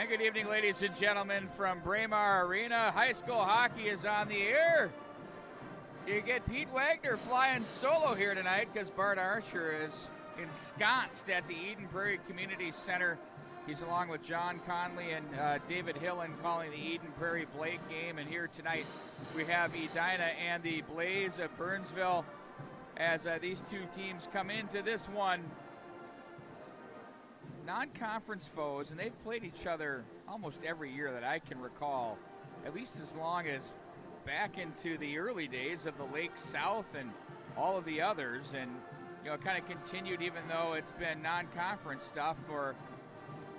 And good evening, ladies and gentlemen, from Braemar Arena. High school hockey is on the air. You get Pete Wagner flying solo here tonight because Bart Archer is ensconced at the Eden Prairie Community Center. He's along with John Conley and David Hillen calling the Eden Prairie Blaze game. And here tonight we have Edina and the Blaze of Burnsville as these two teams come into this one. Non-conference foes, and they've played each other almost every year that I can recall, at least as long as back into the early days of the Lake South and all of the others. And, you know, kind of continued even though it's been non-conference stuff for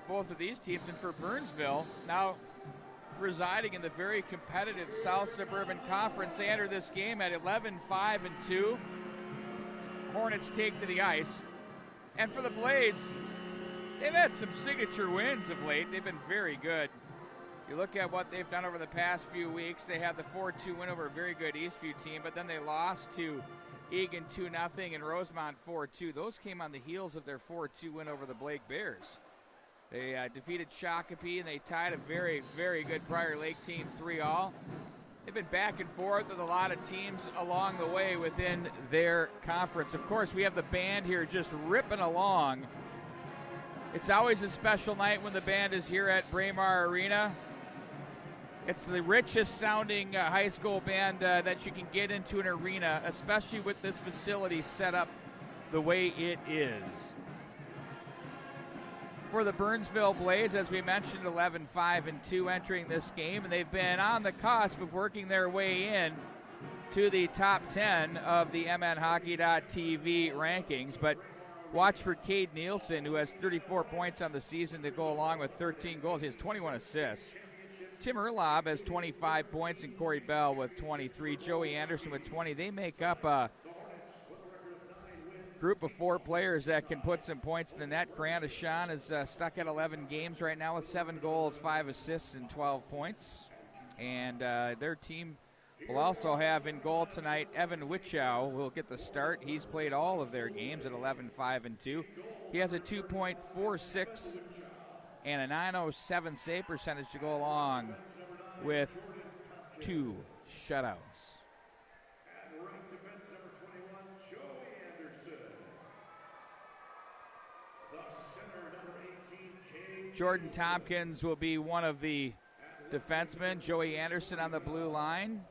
both of these teams. And for Burnsville, now residing in the very competitive South Suburban Conference, they enter this game at 11-5-2. Hornets take to the ice. And for the Blaze, they've had some signature wins of late. They've been very good. You look at what they've done over the past few weeks. They had the 4-2 win over a very good Eastview team, but then they lost to Egan 2-0 and Rosemont 4-2. Those came on the heels of their 4-2 win over the Blake Bears. They defeated Shakopee, and they tied a very, very good Prior Lake team 3-all. They've been back and forth with a lot of teams along the way within their conference. Of course, we have the band here just ripping along. It's always a special night when the band is here at Braemar Arena. It's the richest sounding high school band that you can get into an arena, especially with this facility set up the way it is. For the Burnsville Blaze, as we mentioned, 11-5-2 entering this game, and they've been on the cusp of working their way in to the top 10 of the MNHockey.TV rankings. But watch for Cade Nielsen, who has 34 points on the season to go along with 13 goals. He has 21 assists. Tim Erlob has 25 points, and Corey Bell with 23. Joey Anderson with 20. They make up a group of 4 players that can put some points in the net. Grant Ashan is stuck at 11 games right now with 7 goals, 5 assists, and 12 points. And their team will also have in goal tonight Evan Wichow will get the start. He's played all of their games at 11-5-2. He has a 2.46 and a 907 save percentage to go along with 2 shutouts. Jordan Tompkins will be one of the defensemen. Joey Anderson on the blue line.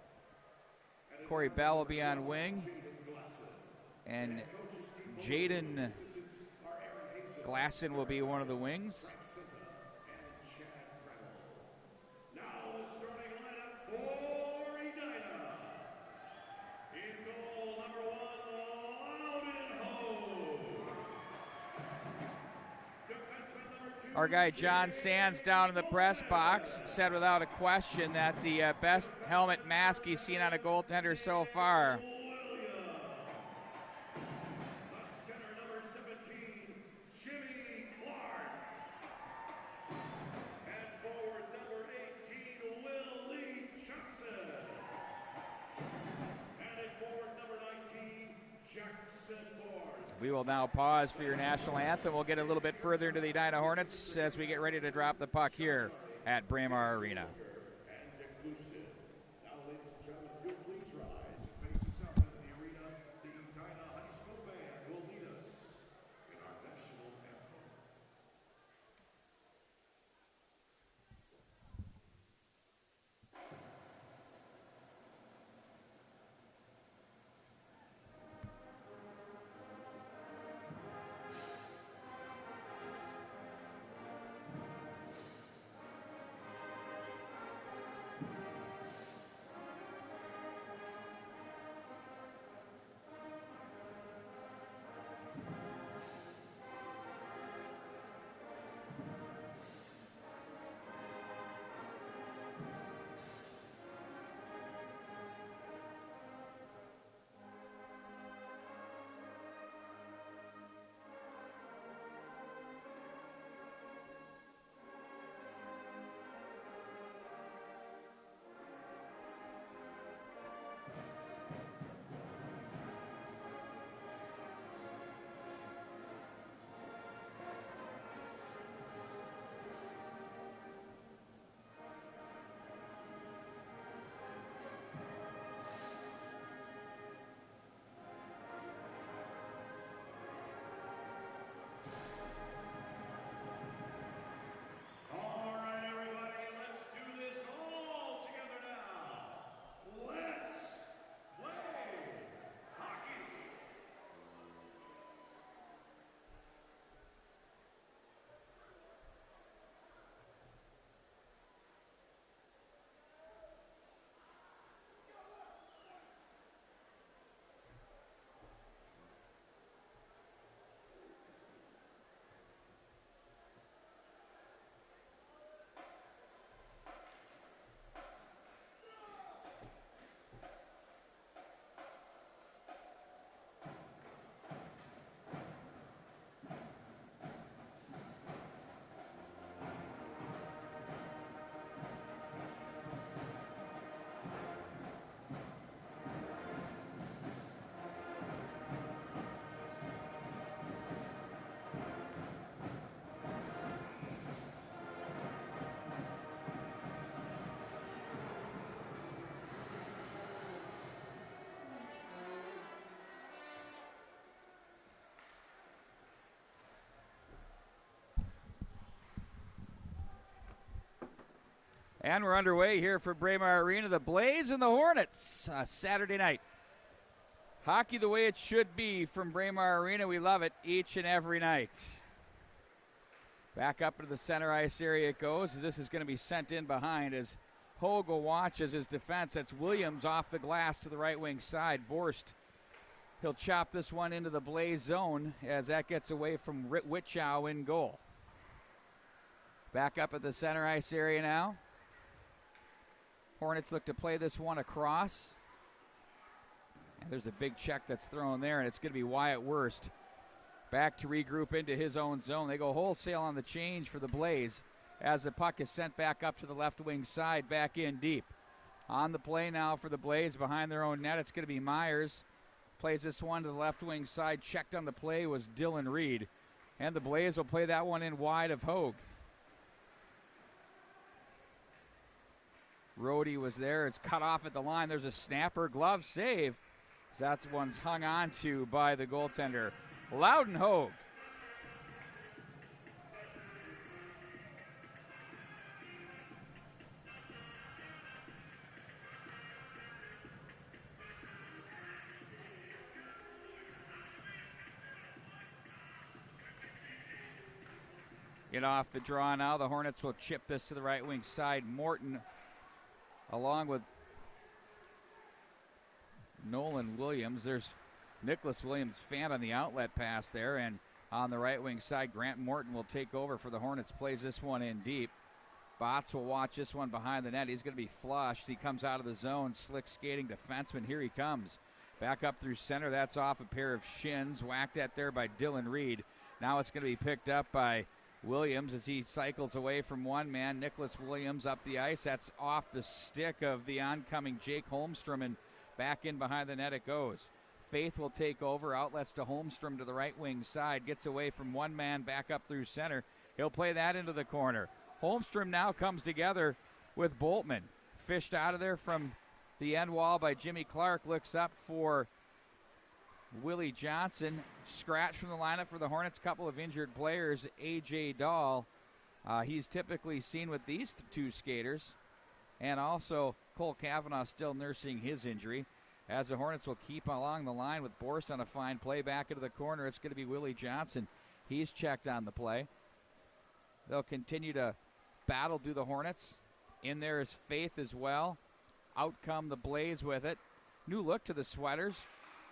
Corey Bell will be on wing. And Jaden Glasson will be one of the wings. Our guy John Sands down in the press box said without a question that the best helmet mask he's seen on a goaltender so far. We will now pause for your national anthem. We'll get a little bit further into the Edina Hornets as we get ready to drop the puck here at Braemar Arena. And we're underway here for Braemar Arena. The Blaze and the Hornets, Saturday night. Hockey the way it should be from Braemar Arena. We love it each and every night. Back up into the center ice area it goes, as this is going to be sent in behind as Hogue will watch as his defense. That's Williams off the glass to the right wing side. Borst, he'll chop this one into the Blaze zone as that gets away from Witchow in goal. Back up at the center ice area now. Hornets look to play this one across. And there's a big check that's thrown there, and it's going to be Wyatt Wurst back to regroup into his own zone. They go wholesale on the change for the Blaze as the puck is sent back up to the left wing side, back in deep. On the play now for the Blaze behind their own net, it's going to be Myers. Plays this one to the left wing side. Checked on the play was Dylan Reed. And the Blaze will play that one in wide of Hogue. Rhodey was there. It's cut off at the line. There's a snapper glove save. That one's hung on to by the goaltender, Loudon Hogue. Get off the draw now. The Hornets will chip this to the right wing side. Morton along with Nolan Williams. There's Nicholas Williams fan on the outlet pass there, and on the right wing side, Grant Morton will take over for the Hornets. Plays this one in deep. Botts will watch this one behind the net. He's going to be flushed. He comes out of the zone. Slick skating defenseman. Here he comes. Back up through center. That's off a pair of shins. Whacked at there by Dylan Reed. Now it's going to be picked up by Williams as he cycles away from one man. Nicholas Williams up the ice. That's off the stick of the oncoming Jake Holmstrom, and back in behind the net it goes. Faith will take over. Outlets to Holmstrom to the right wing side. Gets away from one man back up through center. He'll play that into the corner. Holmstrom now comes together with Boltman. Fished out of there from the end wall by Jimmy Clark. Looks up for Willie Johnson. Scratch from the lineup for the Hornets. Couple of injured players. A.J. Dahl. He's typically seen with these two skaters. And also Cole Cavanaugh still nursing his injury. As the Hornets will keep along the line with Borst on a fine play back into the corner. It's going to be Willie Johnson. He's checked on the play. They'll continue to battle through the Hornets. In there is Faith as well. Out come the Blaze with it. New look to the Sweaters.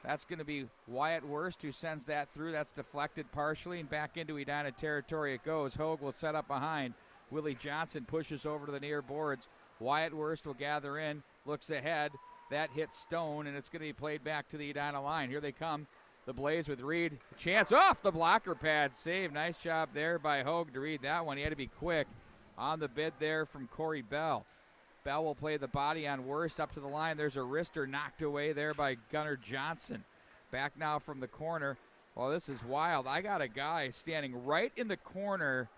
That's going to be Wyatt Wurst who sends that through. That's deflected partially, and back into Edina territory it goes. Hogue will set up behind. Willie Johnson pushes over to the near boards. Wyatt Wurst will gather in, looks ahead. That hits Stone, and it's going to be played back to the Edina line. Here they come. The Blaze with Reed. Chance off the blocker pad. Save. Nice job there by Hogue to read that one. He had to be quick on the bid there from Corey Bell. Bell will play the body on Wurst up to the line. There's a wrister knocked away there by Gunnar Johnson. Back now from the corner. Well, this is wild. I got a guy standing right in the corner,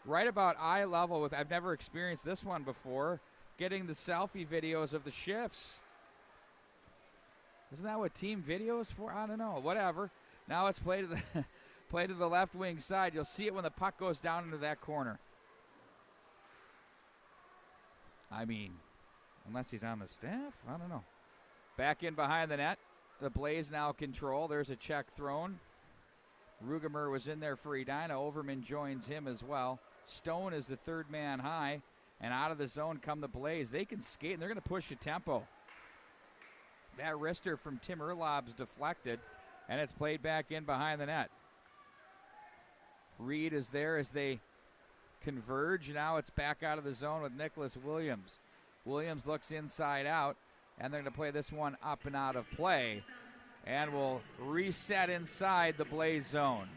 right about eye level with, I've never experienced this one before, getting the selfie videos of the shifts. Isn't that what team video is for? I don't know. Whatever. Now it's played to the left wing side. You'll see it when the puck goes down into that corner. I mean, unless he's on the staff, I don't know. Back in behind the net. The Blaze now control. There's a check thrown. Rugemer was in there for Edina. Overman joins him as well. Stone is the third man high. And out of the zone come the Blaze. They can skate, and they're going to push the tempo. That wrister from Tim Erlob's deflected, and it's played back in behind the net. Reed is there as they converge. Now it's back out of the zone with Nicholas Williams. Williams looks inside out, and they're going to play this one up and out of play, and will reset inside the Blaze zone.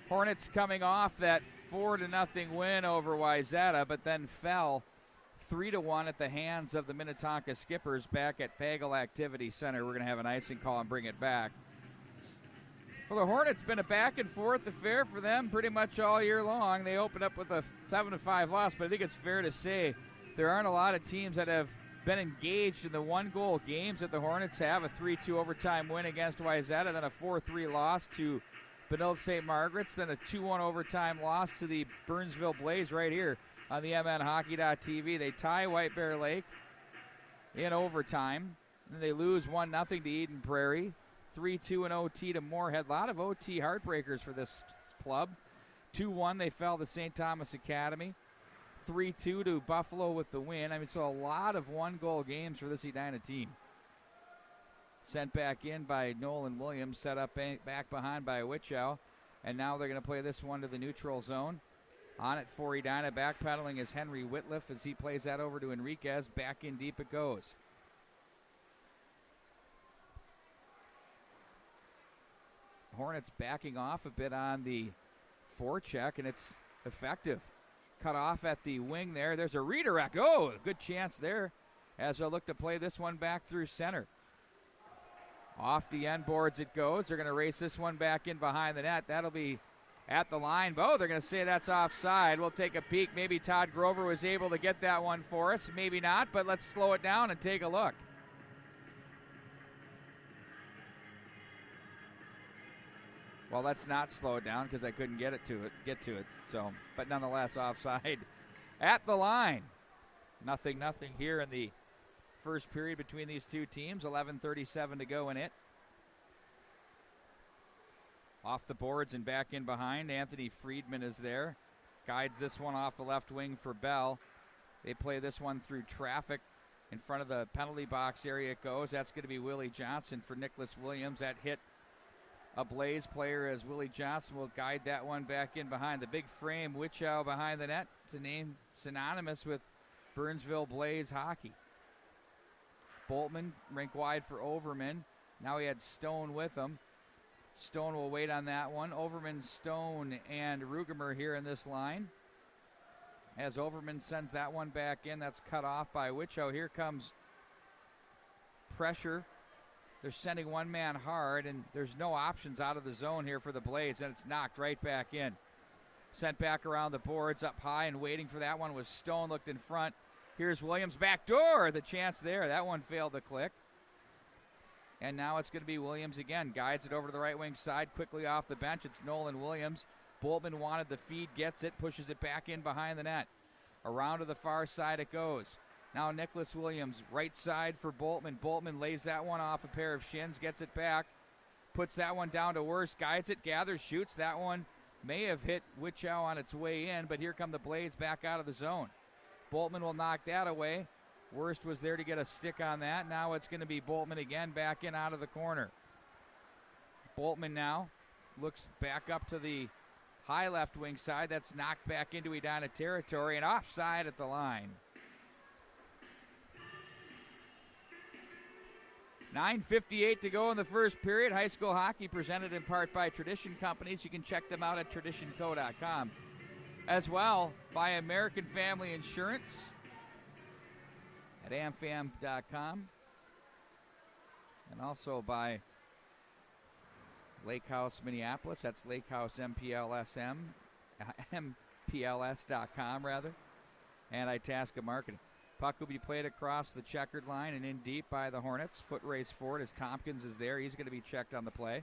Hornets coming off that 4-0 win over Wayzata, but then fell 3-1 at the hands of the Minnetonka Skippers back at Pagel Activity Center. We're going to have an icing call and bring it back. Well, the Hornets been a back and forth affair for them pretty much all year long. They opened up with a 7-5 loss, but I think it's fair to say there aren't a lot of teams that have been engaged in the 1-goal games that the Hornets have. A 3-2 overtime win against Wayzata, then a 4-3 loss to Benilde St. Margaret's, then a 2-1 overtime loss to the Burnsville Blaze right here on the MNHockey.tv. They tie White Bear Lake in overtime. Then they lose 1-0 to Eden Prairie. 3-2 in OT to Moorhead. A lot of OT heartbreakers for this club. 2-1 they fell to St. Thomas Academy. 3-2 to Buffalo with the win. I mean, so a lot of 1-goal games for this Edina team. Sent back in by Nolan Williams, set up back behind by Wichow. And now they're going to play this one to the neutral zone. On it for Edina, backpedaling is Henry Whitliff as he plays that over to Enriquez. Back in deep it goes. Hornets backing off a bit on the forecheck, and it's effective. Cut off at the wing there. There's a redirect. Oh, good chance there as they'll look to play this one back through center. Off the end boards it goes. They're going to race this one back in behind the net. That'll be at the line. Oh, they're going to say that's offside. We'll take a peek. Maybe Todd Grover was able to get that one for us. Maybe not, but let's slow it down and take a look. Well, let's not slow it down because I couldn't get to it. So, but nonetheless, offside at the line. 0-0 here in the first period between these two teams. 11:37 to go in it. Off the boards and back in behind. Anthony Friedman is there. Guides this one off the left wing for Bell. They play this one through traffic. In front of the penalty box area it goes. That's going to be Willie Johnson for Nicholas Williams. That hit a Blaze player as Willie Johnson will guide that one back in behind the big frame. Wichow behind the net. It's a name synonymous with Burnsville Blaze hockey. Boltman rink wide for Overman. Now he had Stone with him. Stone will wait on that one. Overman, Stone, and Rugemer here in this line. As Overman sends that one back in, that's cut off by Wichow. Here comes pressure. They're sending one man hard, and there's no options out of the zone here for the Blaze, and it's knocked right back in. Sent back around the boards, up high, and waiting for that one was Stone, looked in front. Here's Williams, back door, the chance there. That one failed to click. And now it's going to be Williams again. Guides it over to the right wing side, quickly off the bench. It's Nolan Williams. Boltman wanted the feed, gets it, pushes it back in behind the net. Around to the far side it goes. Now Nicholas Williams, right side for Boltman. Boltman lays that one off a pair of shins, gets it back, puts that one down to Worst, guides it, gathers, shoots. That one may have hit Wichow on its way in, but here come the Blades back out of the zone. Boltman will knock that away. Worst was there to get a stick on that. Now it's going to be Boltman again, back in out of the corner. Boltman now looks back up to the high left wing side. That's knocked back into Edina territory and offside at the line. 9:58 to go in the first period. High school hockey presented in part by Tradition Companies. You can check them out at traditionco.com. As well by American Family Insurance at amfam.com. And also by Lake House Minneapolis. That's Lake House MPLS.com rather. And Itasca Marketing. Puck will be played across the checkered line and in deep by the Hornets. Foot race forward as Tompkins is there. He's going to be checked on the play.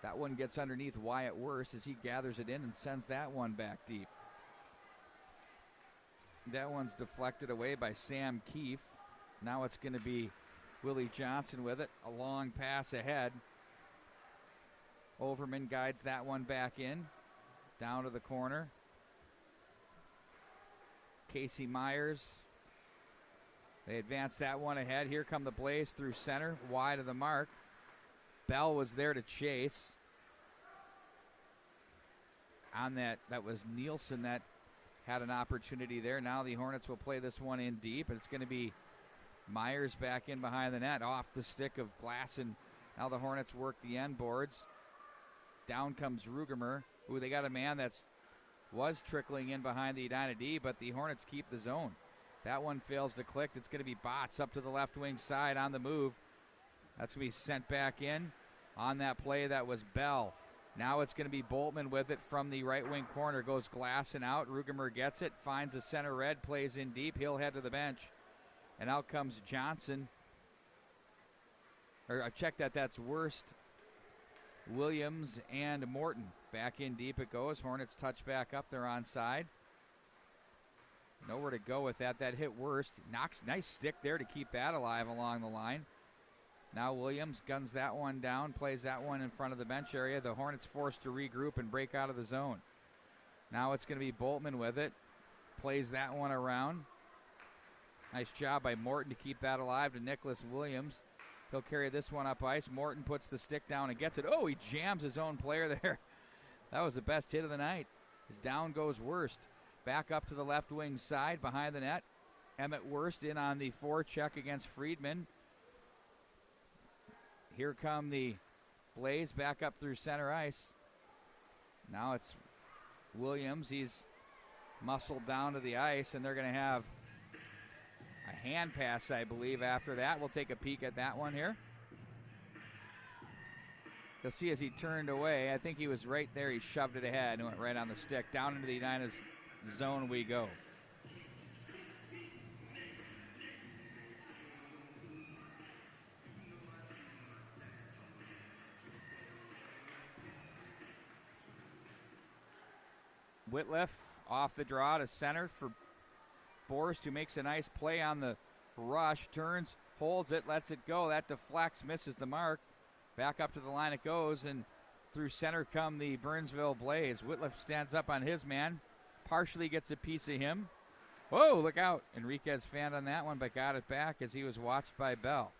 That one gets underneath Wyatt Worst as he gathers it in and sends that one back deep. That one's deflected away by Sam Keefe. Now it's going to be Willie Johnson with it. A long pass ahead. Overman guides that one back in. Down to the corner. Casey Myers. They advance that one ahead. Here come the Blaze through center. Wide of the mark. Bell was there to chase. On that was Nielsen that had an opportunity there. Now the Hornets will play this one in deep, and it's going to be Myers back in behind the net, off the stick of Glasson. Now the Hornets work the end boards. Down comes Rugemer. Ooh, they got a man that's was trickling in behind the Edina D, but the Hornets keep the zone. That one fails to click. It's going to be Botts up to the left wing side on the move. That's going to be sent back in. On that play, that was Bell. Now it's going to be Boltman with it from the right wing corner. Goes Glassen out. Rugemer gets it. Finds a center red. Plays in deep. He'll head to the bench. And out comes Johnson. Or I checked that. That's Worst, Williams, and Morton. Back in deep it goes. Hornets touch back up. They're onside. Nowhere to go with that. That hit Worst. Nice stick there to keep that alive along the line. Now Williams guns that one down, plays that one in front of the bench area. The Hornets forced to regroup and break out of the zone. Now it's going to be Boltman with it. Plays that one around. Nice job by Morton to keep that alive to Nicholas Williams. He'll carry this one up ice. Morton puts the stick down and gets it. Oh, he jams his own player there. That was the best hit of the night. His down goes Worst. Back up to the left wing side behind the net. Emmett Worst in on the forecheck against Friedman. Here come the Blaze back up through center ice. Now it's Williams. He's muscled down to the ice, and they're going to have a hand pass, I believe, after that. We'll take a peek at that one here. You'll see as he turned away, I think he was right there. He shoved it ahead and went right on the stick. Down into the Edina's zone we go. Whitliff off the draw to center for Borst, who makes a nice play on the rush. Turns, holds it, lets it go. That deflects, misses the mark. Back up to the line it goes, and through center come the Burnsville Blaze. Whitliff stands up on his man, partially gets a piece of him. Whoa, look out. Enriquez fanned on that one, but got it back as he was watched by Bell.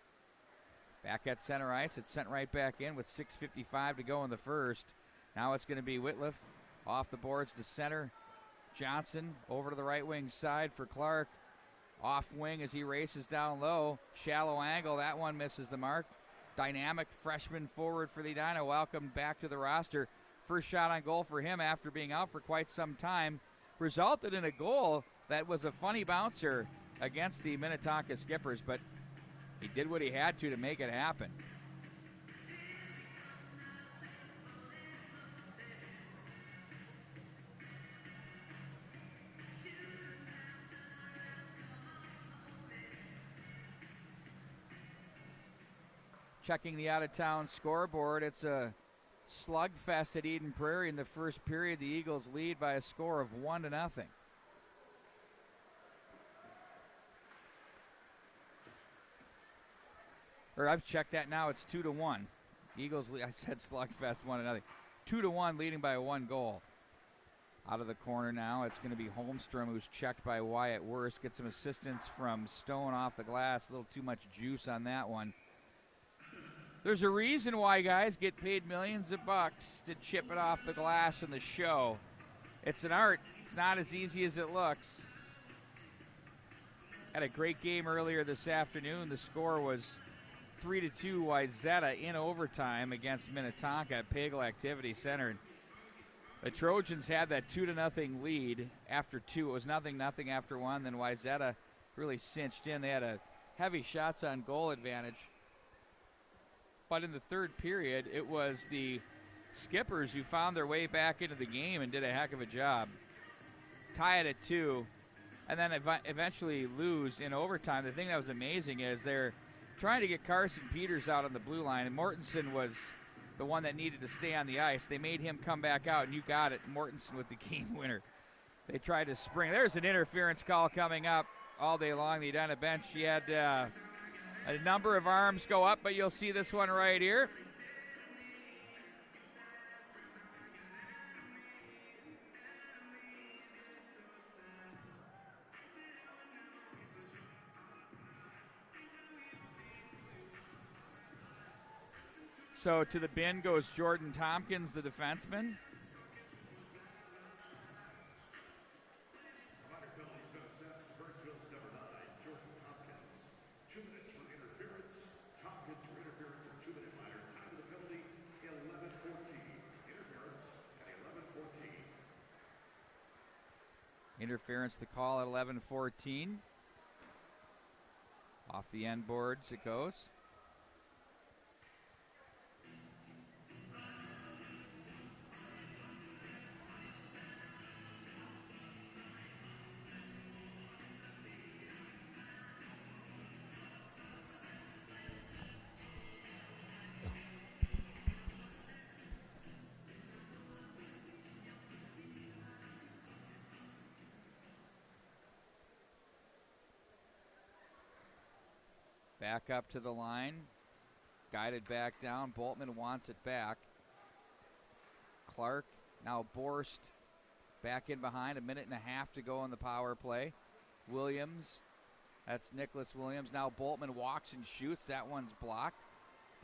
Back at center ice, it's sent right back in with 6:55 to go in the first. Now it's going to be Whitliff. Off the boards to center. Johnson over to the right wing side for Clark. Off wing as he races down low. Shallow angle. That one misses the mark. Dynamic freshman forward for the Edina. Welcome back to the roster. First shot on goal for him after being out for quite some time. Resulted in a goal that was a funny bouncer against the Minnetonka Skippers, but he did what he had to make it happen. Checking the out-of-town scoreboard, it's a slugfest at Eden Prairie in the first period. The Eagles lead by a score of 1-0. Or I've checked that now, it's 2-1. Eagles, I said slugfest 1-0. 2-1, leading by one goal. Out of the corner now, it's going to be Holmstrom, who's checked by Wyatt Worst. Gets some assistance from Stone off the glass. A little too much juice on that one. There's a reason why guys get paid millions of bucks to chip it off the glass in the show. It's an art. It's not as easy as it looks. Had a great game earlier this afternoon. The score was 3-2 Wayzata in overtime against Minnetonka at Pagel Activity Center. The Trojans had that 2-0 lead after two. It was 0-0 after one. Then Wayzata really cinched in. They had a heavy shots on goal advantage. But in the third period, it was the Skippers who found their way back into the game and did a heck of a job. Tie it at 2, and then eventually lose in overtime. The thing that was amazing is they're trying to get Carson Peters out on the blue line, and Mortensen was the one that needed to stay on the ice. They made him come back out, and you got it, Mortensen with the game winner. They tried to spring. There's an interference call coming up all day long. The Edina bench, she had a number of arms go up, but you'll see this one right here. So to the bin goes Jordan Tompkins, the defenseman. Interference the call at 11:14. Off the end boards it goes. Back up to the line. Guided back down. Boltman wants it back. Clark, now Borst back in behind. 1.5 minutes to go in the power play. Williams, that's Nicholas Williams. Now Boltman walks and shoots. That one's blocked.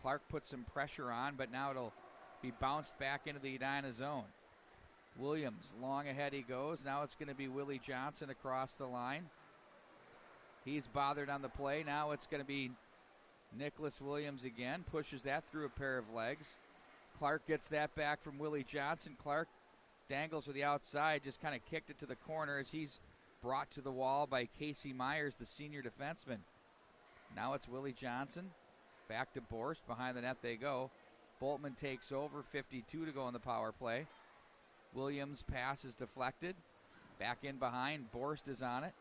Clark puts some pressure on, but now it'll be bounced back into the Edina zone. Williams, long ahead he goes. Now it's going to be Willie Johnson across the line. He's bothered on the play. Now it's going to be Nicholas Williams again. Pushes that through a pair of legs. Clark gets that back from Willie Johnson. Clark dangles to the outside, just kind of kicked it to the corner as he's brought to the wall by Casey Myers, the senior defenseman. Now it's Willie Johnson. Back to Borst. Behind the net they go. Boltman takes over. 52 to go in the power play. Williams' pass is deflected. Back in behind. Borst is on it.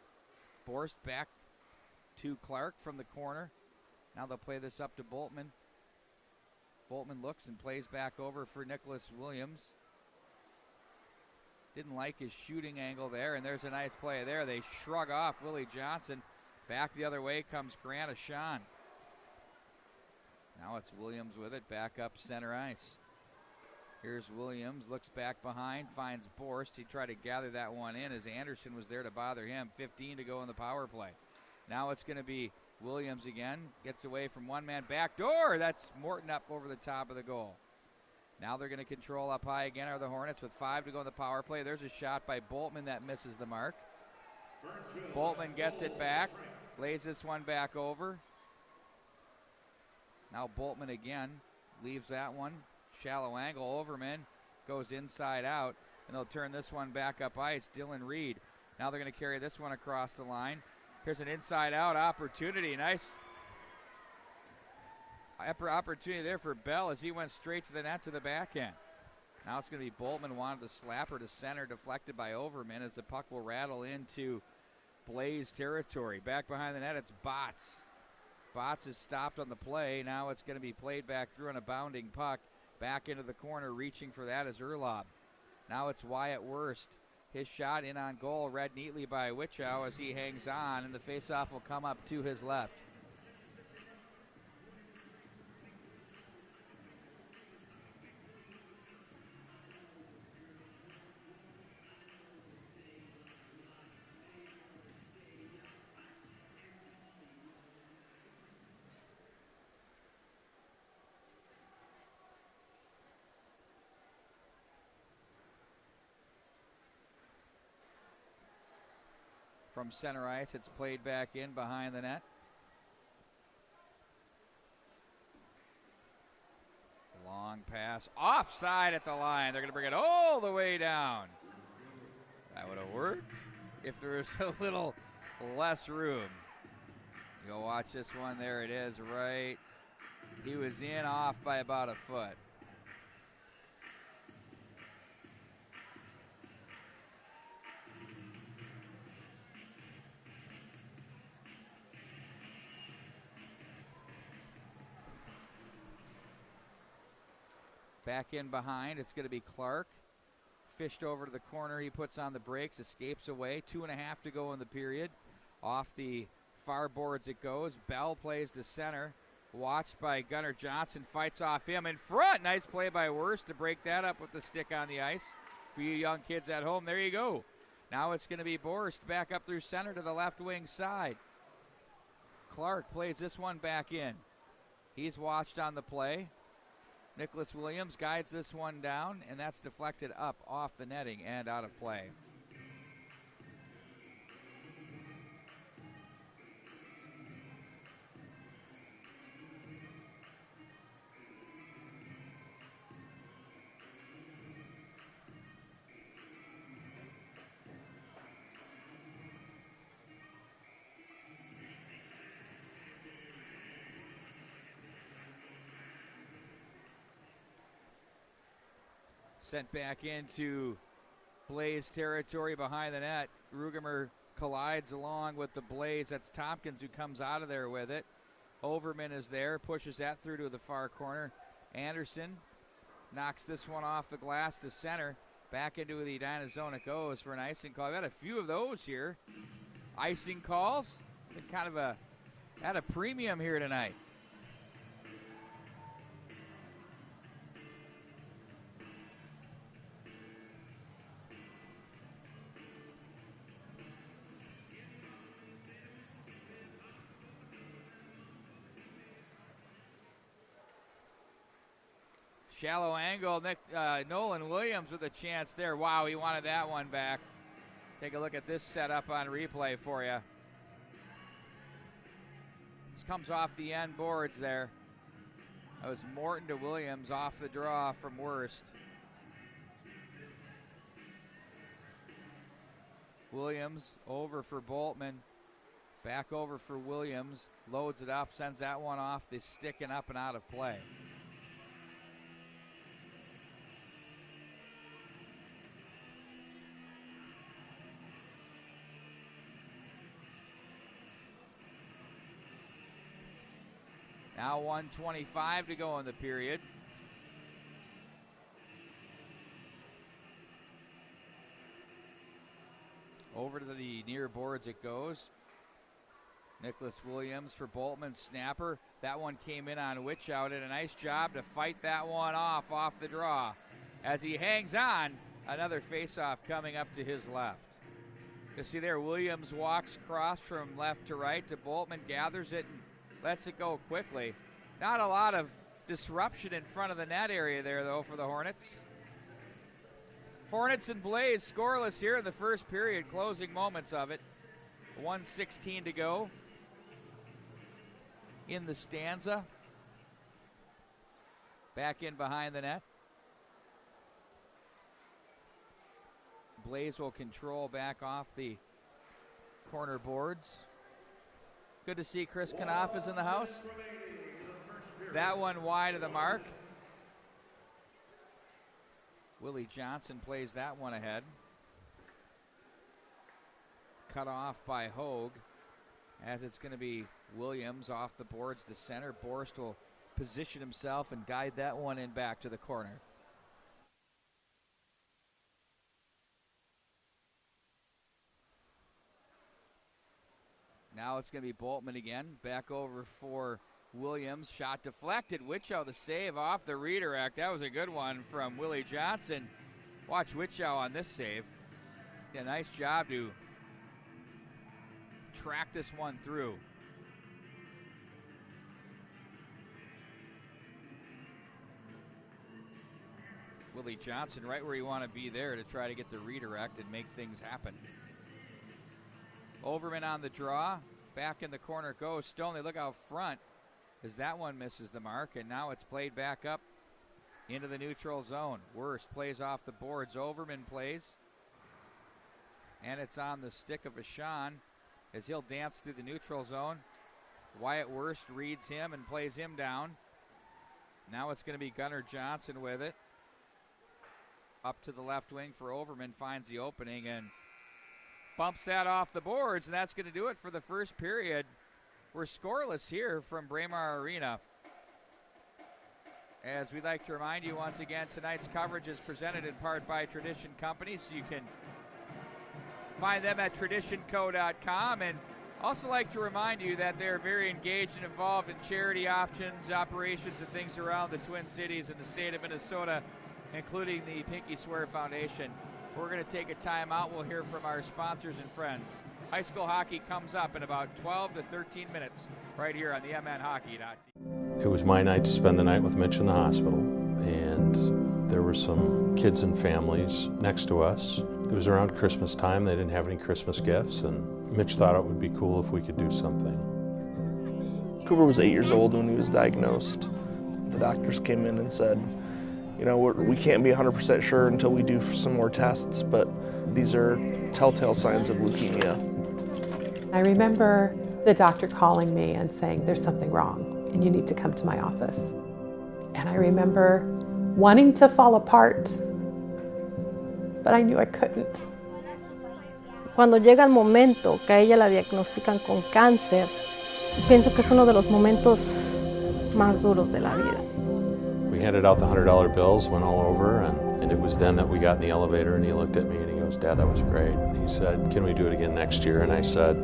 Borst back to Clark from the corner. Now they'll play this up to Boltman. Boltman looks and plays back over for Nicholas Williams. Didn't like his shooting angle there, and there's a nice play there. They shrug off Willie Johnson. Back the other way comes Grant Ashan. Now it's Williams with it, back up center ice. Here's Williams, looks back behind, finds Borst. He tried to gather that one in as Anderson was there to bother him. 15 to go in the power play. Now it's going to be Williams again. Gets away from one man, back door. That's Morton up over the top of the goal. Now they're going to control up high again are the Hornets with 5 to go in the power play. There's a shot by Boltman that misses the mark. Boltman gets it back, lays this one back over. Now Boltman again, leaves that one. Shallow angle, Overman goes inside out, and they'll turn this one back up ice. Dylan Reed. Now they're going to carry this one across the line. Here's an inside out opportunity. Nice opportunity there for Bell as he went straight to the net to the backhand. Now it's going to be Boltman wanted the slapper to center, deflected by Overman as the puck will rattle into Blaze territory. Back behind the net, it's Botts. Botts is stopped on the play. Now it's going to be played back through on a bounding puck. Back into the corner, reaching for that is Urlaub. Now it's Wyatt Wurst. His shot in on goal, read neatly by Wichow as he hangs on, and the faceoff will come up to his left. From center ice, it's played back in behind the net. Long pass, offside at the line. They're going to bring it all the way down. That would have worked if there was a little less room. Go watch this one. There it is, right. He was in off by about a foot. Back in behind, it's going to be Clark. Fished over to the corner, he puts on the brakes, escapes away. 2.5 to go in the period. Off the far boards it goes. Bell plays to center. Watched by Gunnar Johnson, fights off him in front. Nice play by Wurst to break that up with the stick on the ice. For you young kids at home, there you go. Now it's going to be Borst back up through center to the left wing side. Clark plays this one back in. He's watched on the play. Nicholas Williams guides this one down, and that's deflected up off the netting and out of play. Sent back into Blaze territory behind the net. Rugemer collides along with the Blaze. That's Tompkins who comes out of there with it. Overman is there, pushes that through to the far corner. Anderson knocks this one off the glass to center. Back into the Edina zone it goes for an icing call. We've had a few of those here. Icing calls. Been kind of a at a premium here tonight. Shallow angle, Nolan Williams with a chance there. Wow, he wanted that one back. Take a look at this setup on replay for you. This comes off the end boards there. That was Morton to Williams off the draw from Worst. Williams over for Boltman. Back over for Williams. Loads it up, sends that one off the stick and up and out of play. Now 1:25 to go in the period. Over to the near boards it goes. Nicholas Williams for Boltman, snapper. That one came in on Witchout. Did a nice job to fight that one off the draw. As he hangs on, another face-off coming up to his left. You see there, Williams walks across from left to right to Boltman, gathers it and lets it go quickly. Not a lot of disruption in front of the net area there, though, for the Hornets. Hornets and Blaze scoreless here in the first period, closing moments of it. 1:16 to go in the stanza. Back in behind the net. Blaze will control back off the corner boards. Good to see Chris Knopf is in the house. That one wide of the mark. Willie Johnson plays that one ahead. Cut off by Hogue, as it's going to be Williams off the boards to center. Borst will position himself and guide that one in back to the corner. Now it's going to be Boltman again. Back over for Williams. Shot deflected. Witchow the save off the redirect. That was a good one from Willie Johnson. Watch Witchow on this save. Yeah, nice job to track this one through. Willie Johnson right where you want to be there to try to get the redirect and make things happen. Overman on the draw. Back in the corner goes Stone. They look out front as that one misses the mark, and now it's played back up into the neutral zone. Worst plays off the boards. Overman plays. And it's on the stick of Ashawn as he'll dance through the neutral zone. Wyatt Worst reads him and plays him down. Now it's going to be Gunnar Johnson with it. Up to the left wing for Overman, finds the opening and bumps that off the boards, and that's going to do it for the first period. We're scoreless here from Braemar Arena. As we'd like to remind you once again, tonight's coverage is presented in part by Tradition Company, so you can find them at traditionco.com. And also like to remind you that they're very engaged and involved in charity options, operations, and things around the Twin Cities and the state of Minnesota, including the Pinky Swear Foundation. We're going to take a time out. We'll hear from our sponsors and friends. High school hockey comes up in about 12 to 13 minutes right here on the MNHockey.tv. It was my night to spend the night with Mitch in the hospital, and there were some kids and families next to us. It was around Christmas time. They didn't have any Christmas gifts, and Mitch thought it would be cool if we could do something. Cooper was 8 years old when he was diagnosed. The doctors came in and said, you know, we can't be 100% sure until we do some more tests, but these are telltale signs of leukemia. I remember the doctor calling me and saying, there's something wrong and you need to come to my office. And I remember wanting to fall apart, but I knew I couldn't. Cuando llega el momento que a ella la diagnostican con cáncer, pienso que es uno de los momentos más duros de la vida. We handed out the $100 bills, went all over, and it was then that we got in the elevator and he looked at me and he goes, Dad, that was great. And he said, can we do it again next year? And I said,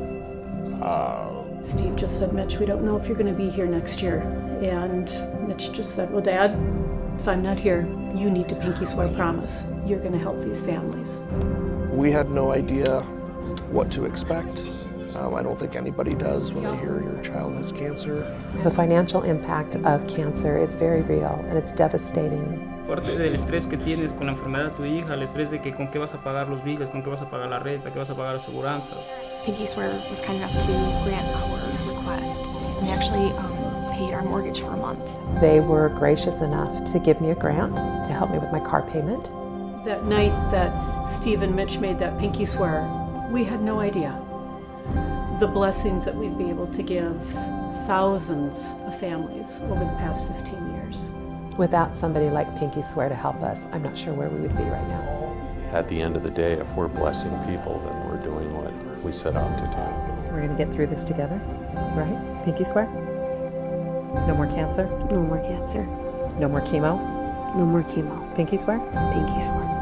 Steve just said, Mitch, we don't know if you're going to be here next year. And Mitch just said, well, Dad, if I'm not here, you need to pinky swear promise. You're going to help these families. We had no idea what to expect. I don't think anybody does when they hear your child has cancer. The financial impact of cancer is very real and it's devastating. Parte del estrés que tienes con la enfermedad de tu hija, el estrés de que con qué vas a pagar los biles, con qué vas a pagar la renta, qué vas a pagar las aseguranzas. Pinky Swear was kind enough to grant our request, and they actually paid our mortgage for a month. They were gracious enough to give me a grant to help me with my car payment. That night that Steve and Mitch made that pinky swear, we had no idea the blessings that we'd be able to give thousands of families over the past 15 years. Without somebody like Pinky Swear to help us, I'm not sure where we would be right now. At the end of the day, if we're blessing people, then we're doing what we set out to do. We're going to get through this together, right? Pinky Swear? No more cancer? No more cancer. No more chemo? No more chemo. Pinky Swear? Pinky Swear.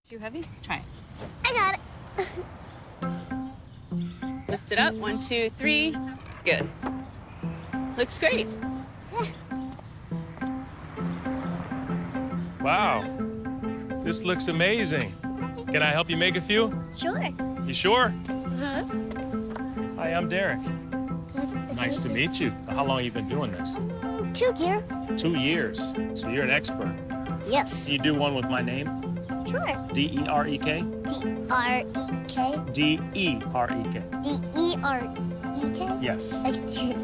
Too heavy? Try it. I got it. Lift it up. 1, 2, 3. Good. Looks great. Wow. This looks amazing. Can I help you make a few? Sure. You sure? Uh-huh. Hi, I'm Derek. Nice to meet you. So how long have you been doing this? 2 years. 2 years. So you're an expert. Yes. Can you do one with my name? Sure. D-E-R-E-K? D-R-E-K. D-E-R-E-K. D-E-R-E-K? Yes. Okay.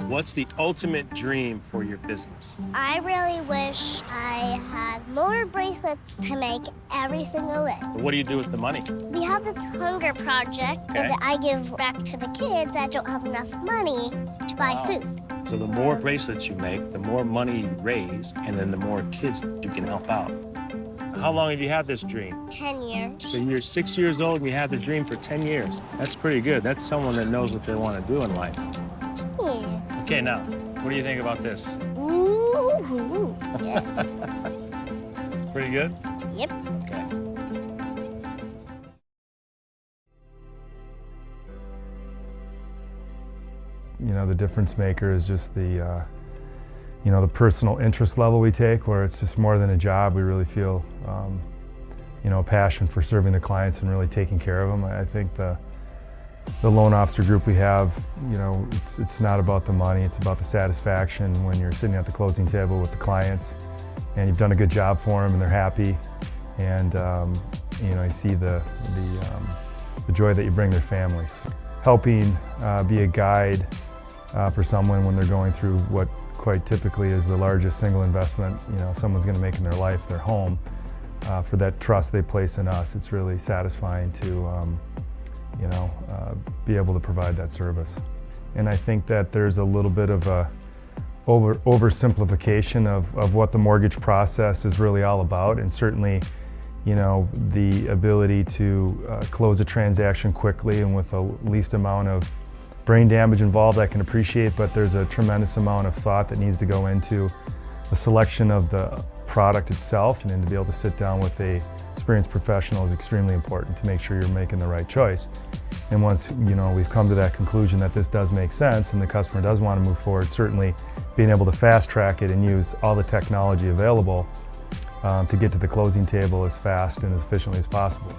What's the ultimate dream for your business? I really wish I had more bracelets to make every single day. What do you do with the money? We have this hunger project that I give back to the kids that don't have enough money to buy food. So the more bracelets you make, the more money you raise, and then the more kids you can help out. How long have you had this dream? 10 years. So you're 6 years old and you had the dream for 10 years. That's pretty good. That's someone that knows what they want to do in life. Yeah. Okay, now, what do you think about this? Ooh. Yeah. Pretty good? Yep. Okay. You know, the difference maker is just the, you know, the personal interest level we take, where it's just more than a job. We really feel, you know, a passion for serving the clients and really taking care of them. I think the loan officer group we have, you know, it's not about the money, it's about the satisfaction when you're sitting at the closing table with the clients and you've done a good job for them and they're happy, and you know, you see the joy that you bring their families. Helping be a guide for someone when they're going through what quite typically is the largest single investment, you know, someone's going to make in their life, their home, for that trust they place in us. It's really satisfying to you know, be able to provide that service. And I think that there's a little bit of a oversimplification of what the mortgage process is really all about, and certainly, you know, the ability to close a transaction quickly and with the least amount of brain damage involved, I can appreciate, but there's a tremendous amount of thought that needs to go into the selection of the product itself, and then to be able to sit down with a experienced professional is extremely important to make sure you're making the right choice. And once, you know, we've come to that conclusion that this does make sense and the customer does want to move forward, certainly being able to fast track it and use all the technology available to get to the closing table as fast and as efficiently as possible.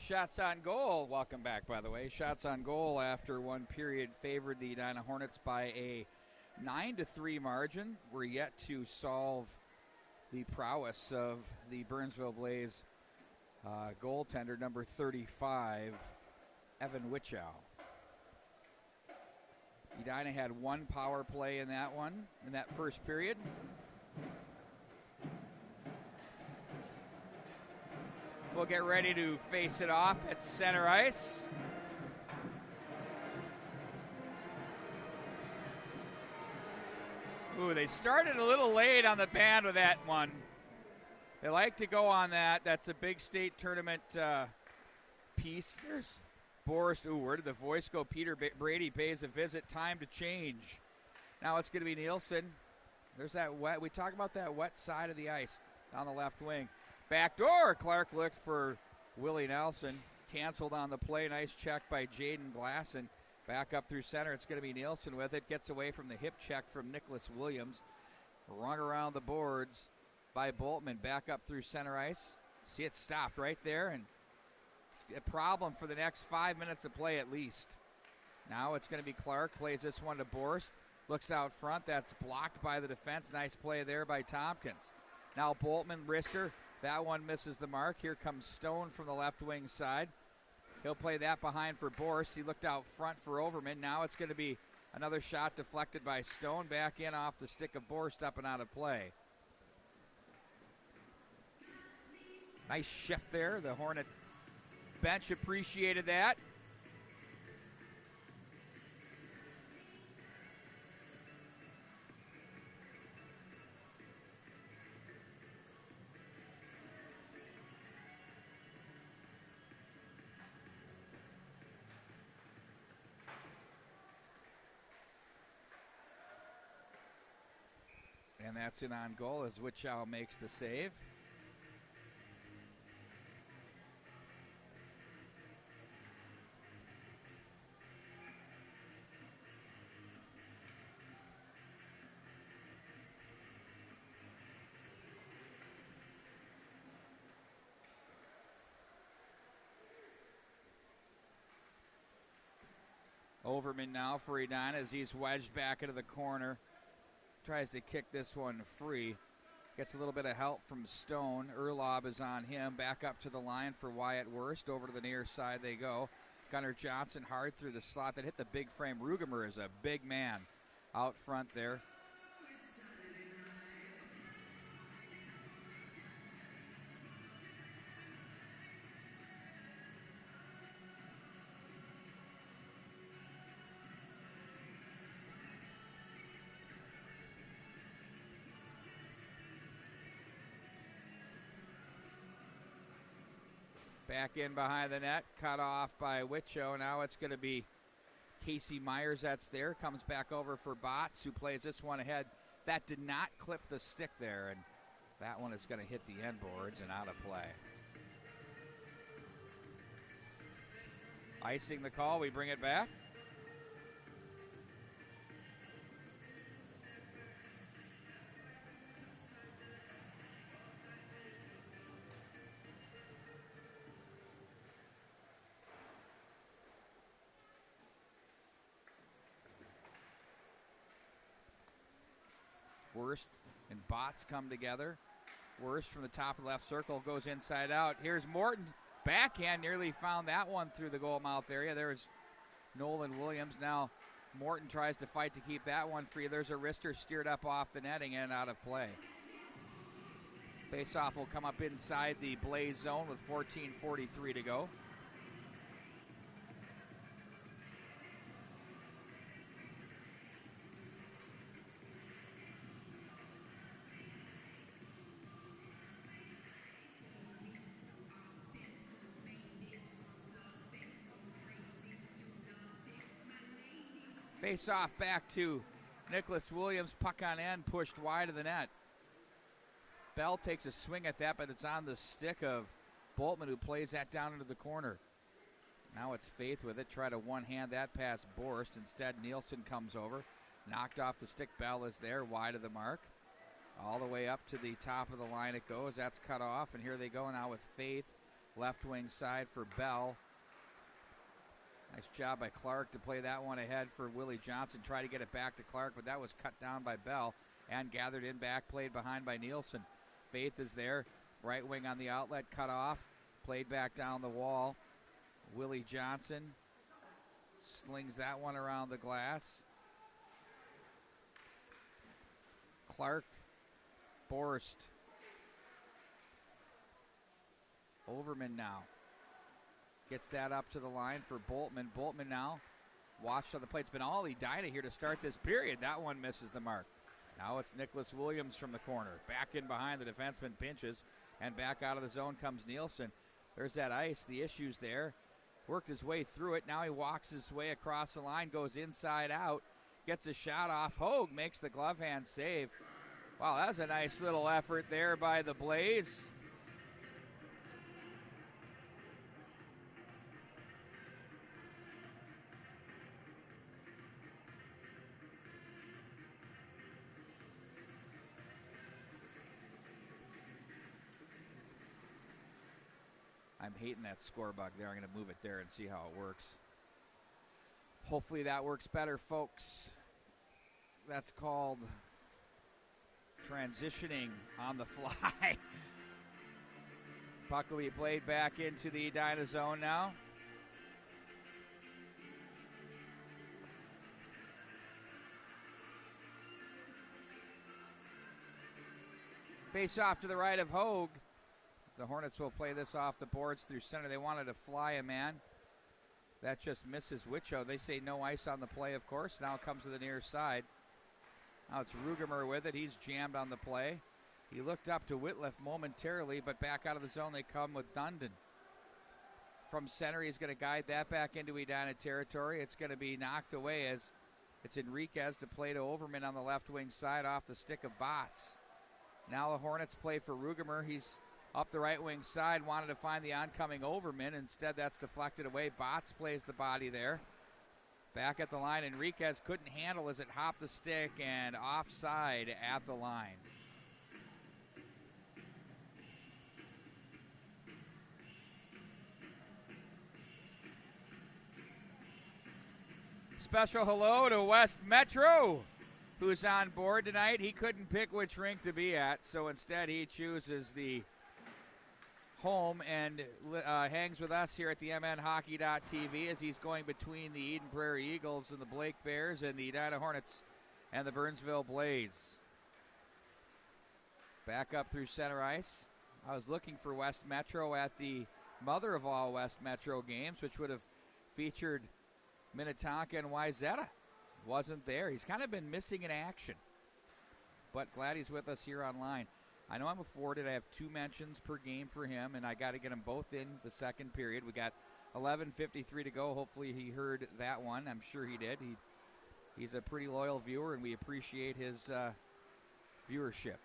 shots on goal. Welcome back, by the way. Shots on goal after one period favored the Edina Hornets by a 9-3 margin. We're yet to solve the prowess of the Burnsville Blaze goaltender, number 35, Evan Wichow. Edina had one power play in that first period. We'll get ready to face it off at center ice. Ooh, they started a little late on the band with that one. They like to go on that. That's a big state tournament piece. There's Boris. Ooh, where did the voice go? Peter Brady pays a visit. Time to change. Now it's going to be Nielsen. There's that wet. We talk about that wet side of the ice on the left wing. Back door. Clark looked for Willie Nelson. Canceled on the play. Nice check by Jaden Glasson. Back up through center. It's going to be Nielsen with it. Gets away from the hip check from Nicholas Williams. Rung around the boards by Boltman. Back up through center ice. See it stopped right there. And it's a problem for the next 5 minutes of play at least. Now it's going to be Clark. Plays this one to Borst. Looks out front. That's blocked by the defense. Nice play there by Tompkins. Now Boltman, wrister. That one misses the mark. Here comes Stone from the left wing side. He'll play that behind for Borst. He looked out front for Overman. Now it's going to be another shot deflected by Stone. Back in off the stick of Borst, up and out of play. Nice shift there. The Hornet bench appreciated that. And that's in on goal as Wichow makes the save. Overman now for Edina as he's wedged back into the corner. Tries to kick this one free. Gets a little bit of help from Stone. Erlob is on him. Back up to the line for Wyatt Wurst. Over to the near side they go. Gunnar Johnson hard through the slot that hit the big frame. Rugemer is a big man out front there. Back in behind the net, cut off by Wichow. Now it's going to be Casey Myers that's there. Comes back over for Botts, who plays this one ahead. That did not clip the stick there, and that one is going to hit the end boards and out of play. Icing the call, we bring it back. Wurst and Botts come together. Wurst from the top of the left circle goes inside out. Here's Morton. Backhand nearly found that one through the goal mouth area. There's Nolan Williams. Now Morton tries to fight to keep that one free. There's a wrister steered up off the netting and out of play. Faceoff will come up inside the Blaze zone with 14:43 to go. Face off back to Nicholas Williams. Puck on end, pushed wide of the net. Bell takes a swing at that, but it's on the stick of Boltman, who plays that down into the corner. Now it's Faith with it. Try to one-hand that past Borst. Instead, Nielsen comes over. Knocked off the stick. Bell is there, wide of the mark. All the way up to the top of the line it goes. That's cut off, and here they go now with Faith left wing side for Bell. Nice job by Clark to play that one ahead for Willie Johnson. Try to get it back to Clark, but that was cut down by Bell and gathered in back, played behind by Nielsen. Faith is there. Right wing on the outlet, cut off. Played back down the wall. Willie Johnson slings that one around the glass. Clark, Borst. Overman now. Gets that up to the line for Boltman. Boltman now watched on the plate. It's been all Edina here to start this period. That one misses the mark. Now it's Nicholas Williams from the corner. Back in behind the defenseman, pinches, and back out of the zone comes Nielsen. There's that ice, the issues there. Worked his way through it. Now he walks his way across the line, goes inside out, gets a shot off. Hogue makes the glove hand save. Wow, that was a nice little effort there by the Blaze. I'm hating that score bug there. I'm going to move it there and see how it works. Hopefully that works better, folks. That's called transitioning on the fly. Puck will be played back into the Edina zone now. Face off to the right of Hogue. The Hornets will play this off the boards through center. They wanted to fly a man. That just misses Wicho. They say no ice on the play, of course. Now it comes to the near side. Now it's Rugemer with it. He's jammed on the play. He looked up to Whitliff momentarily, but back out of the zone they come with Dundon. From center, he's going to guide that back into Edina territory. It's going to be knocked away as it's Enriquez to play to Overman on the left wing side off the stick of Botts. Now the Hornets play for Rugemer. He's up the right wing side, wanted to find the oncoming Overman. Instead, that's deflected away. Botts plays the body there. Back at the line, Enriquez couldn't handle as it hopped the stick and offside at the line. Special hello to West Metro, who's on board tonight. He couldn't pick which rink to be at, so instead he chooses the home and hangs with us here at the MNHockey.tv as he's going between the Eden Prairie Eagles and the Blake Bears and the Edina Hornets and the Burnsville Blaze. Back up through center ice. I was looking for West Metro at the mother of all West Metro games, which would have featured Minnetonka and Wyzetta. Wasn't there. He's kind of been missing in action, but glad he's with us here online. I know I'm afforded. I have 2 mentions per game for him, and I got to get them both in the second period. We got 11:53 to go. Hopefully he heard that one. I'm sure he did. He's a pretty loyal viewer, and we appreciate his viewership.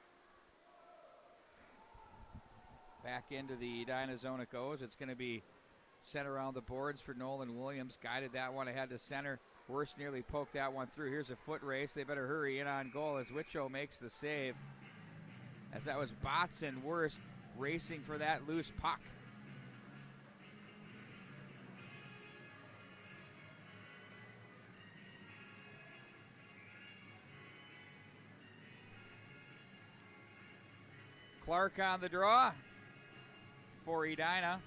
Back into the Edina zone it goes. It's going to be sent around the boards for Nolan Williams. Guided that one ahead to center. Worst nearly poked that one through. Here's a foot race. They better hurry in on goal as Wicho makes the save. As that was Botts and Worst racing for that loose puck. Clark on the draw for Edina.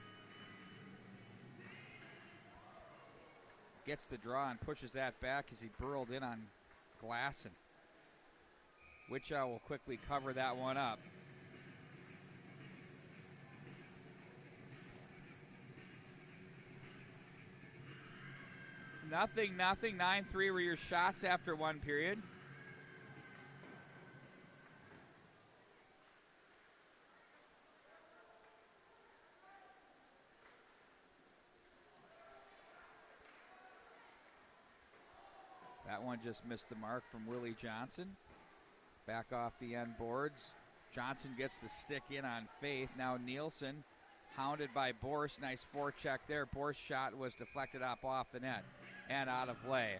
Gets the draw and pushes that back as he burrowed in on glass, and Wichow will quickly cover that one up. Nothing. 9-3 were your shots after one period. That one just missed the mark from Willie Johnson. Back off the end boards. Johnson gets the stick in on Faith. Now Nielsen, hounded by Borst. Nice forecheck there. Borst's shot was deflected up off the net and out of play.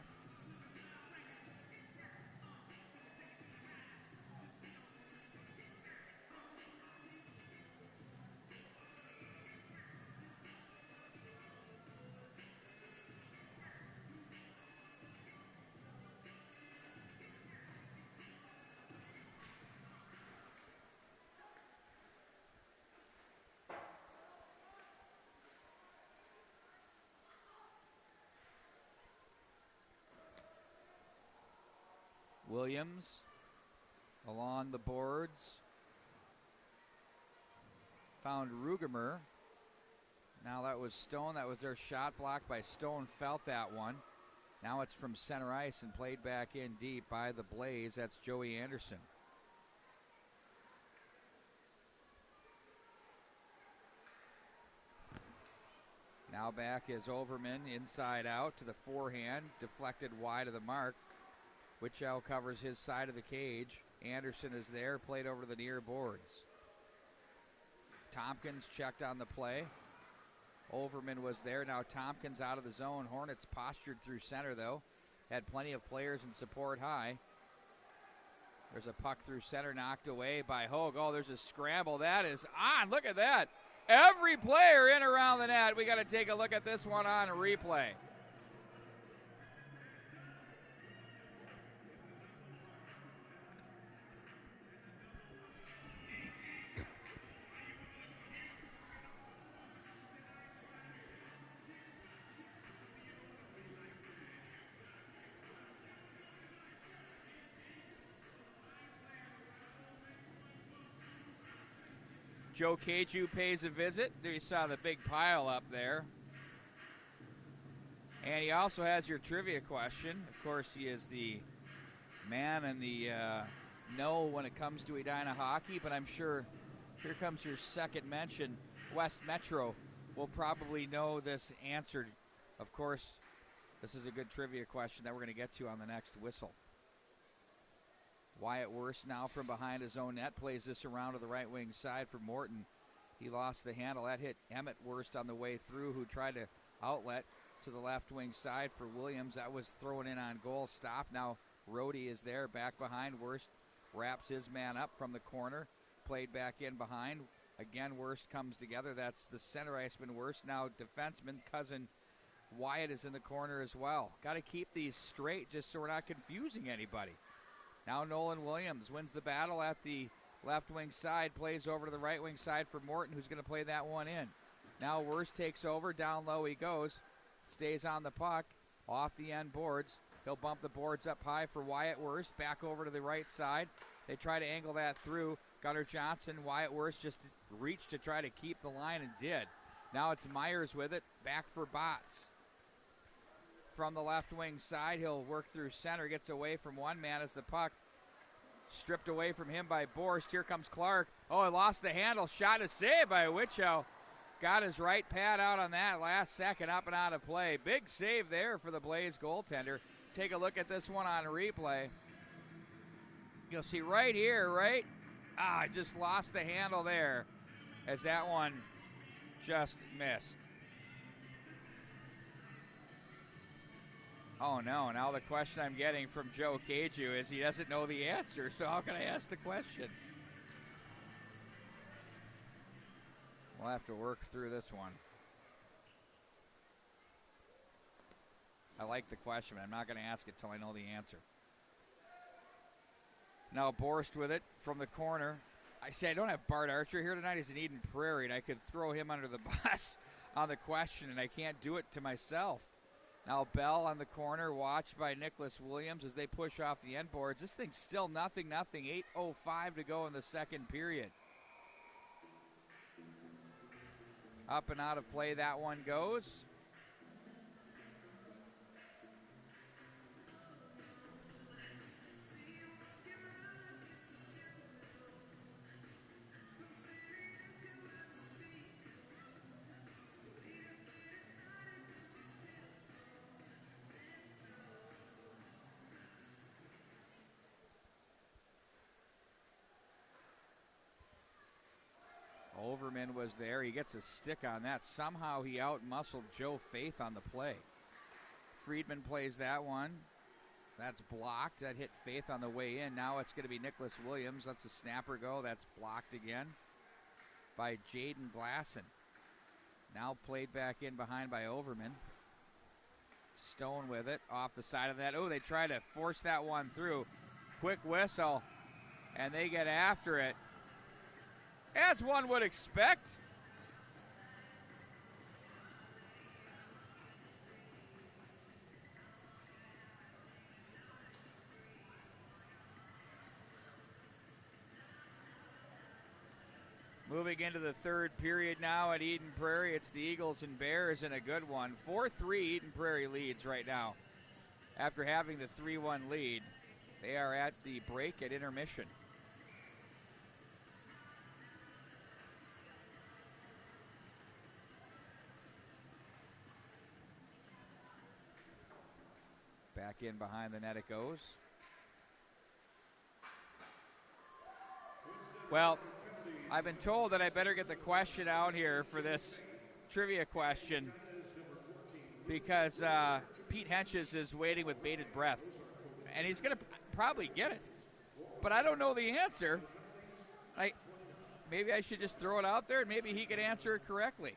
Williams along the boards. Found Rugemer. Now that was Stone. That was their shot blocked by Stone. Felt that one. Now it's from center ice and played back in deep by the Blaze. That's Joey Anderson. Now back is Overman, inside out to the forehand, deflected wide of the mark. Witchow covers his side of the cage. Anderson is there, played over to the near boards. Tompkins checked on the play. Overman was there. Now Tompkins out of the zone. Hornets postured through center, though. Had plenty of players in support high. There's a puck through center, knocked away by Hogue. Oh, there's a scramble. That is on. Look at that. Every player in around the net. We got to take a look at this one on replay. Joe Caju pays a visit. There you saw the big pile up there. And he also has your trivia question. Of course, he is the man in the know when it comes to Edina hockey, but I'm sure here comes your second mention. West Metro will probably know this answer. Of course, this is a good trivia question that we're going to get to on the next whistle. Wyatt Wurst now from behind his own net plays this around to the right wing side for Morton. He lost the handle. That hit Emmett Wurst on the way through, who tried to outlet to the left wing side for Williams. That was thrown in on goal. Stop. Now Rhodey is there back behind. Wurst wraps his man up from the corner. Played back in behind. Again, Wurst comes together. That's the center iceman Wurst. Now defenseman cousin Wyatt is in the corner as well. Got to keep these straight just so we're not confusing anybody. Now Nolan Williams wins the battle at the left wing side, plays over to the right wing side for Morton, who's going to play that one in. Now Wurst takes over, down low he goes, stays on the puck, off the end boards. He'll bump the boards up high for Wyatt Wurst, back over to the right side. They try to angle that through. Gunnar Johnson, Wyatt Wurst just reached to try to keep the line and did. Now it's Myers with it, back for Botts. From the left wing side, he'll work through center, gets away from one man as the puck stripped away from him by Borst. Here comes Clark. Oh, he lost the handle. Shot is saved by Witchow. Got his right pad out on that last second, up and out of play. Big save there for the Blaze goaltender. Take a look at this one on replay. You'll see right here, right? Just lost the handle there as that one just missed. Oh no, now the question I'm getting from Joe Caju is he doesn't know the answer, so how can I ask the question? We'll have to work through this one. I like the question, but I'm not going to ask it till I know the answer. Now Borst with it from the corner. I say I don't have Bart Archer here tonight. He's in Eden Prairie, and I could throw him under the bus on the question, and I can't do it to myself. Now Bell on the corner, watched by Nicholas Williams as they push off the end boards. This thing's still 0-0, 8:05 to go in the second period. Up and out of play that one goes. Overman was there. He gets a stick on that. Somehow he out-muscled Joe Faith on the play. Friedman plays that one. That's blocked. That hit Faith on the way in. Now it's going to be Nicholas Williams. That's a snapper go. That's blocked again by Jaden Glasson. Now played back in behind by Overman. Stone with it off the side of that. Oh, they try to force that one through. Quick whistle, and they get after it. As one would expect. moving into the third period now at Eden Prairie. It's the Eagles and Bears in a good one. 4-3 Eden Prairie leads right now. After having the 3-1 lead, they are at the break at intermission. Back in behind the net it goes. Well, I've been told that I better get the question out here for this trivia question because Pete Henches is waiting with bated breath, and he's going to probably get it. But I don't know the answer. Maybe I should just throw it out there, and maybe he could answer it correctly.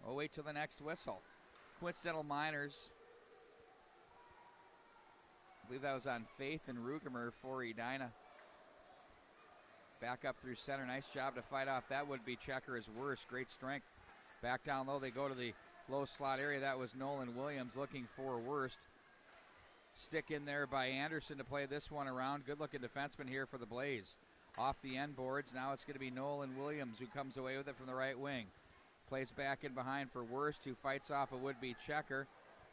We'll wait till the next whistle. Coincidental Miners. I believe that was on Faith and Rugemer for Edina. Back up through center. Nice job to fight off that would-be checker as worst. Great strength. Back down low. They go to the low slot area. That was Nolan Williams looking for worst. Stick in there by Anderson to play this one around. Good-looking defenseman here for the Blaze. Off the end boards. Now it's going to be Nolan Williams who comes away with it from the right wing. Plays back in behind for Worst, who fights off a would-be checker.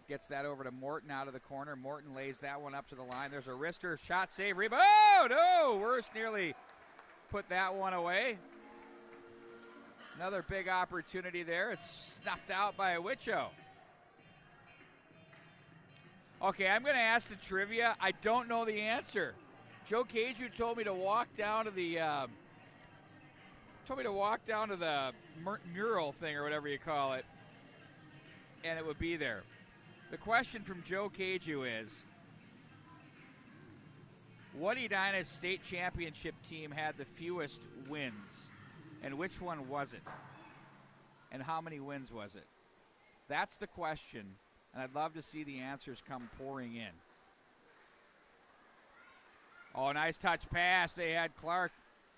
Gets that over to Morton out of the corner. Morton lays that one up to the line. There's a wrister. Shot, save, rebound. Oh, no! Worst nearly put that one away. Another big opportunity there. It's snuffed out by a Wicho. Okay, I'm going to ask the trivia. I don't know the answer. Joe Caju told me to walk down to the mural thing or whatever you call it, and it would be there. The question from Joe Caju is, what Edina's state championship team had the fewest wins, and which one was it? And how many wins was it? That's the question, and I'd love to see the answers come pouring in. Oh, nice touch pass. They had Clark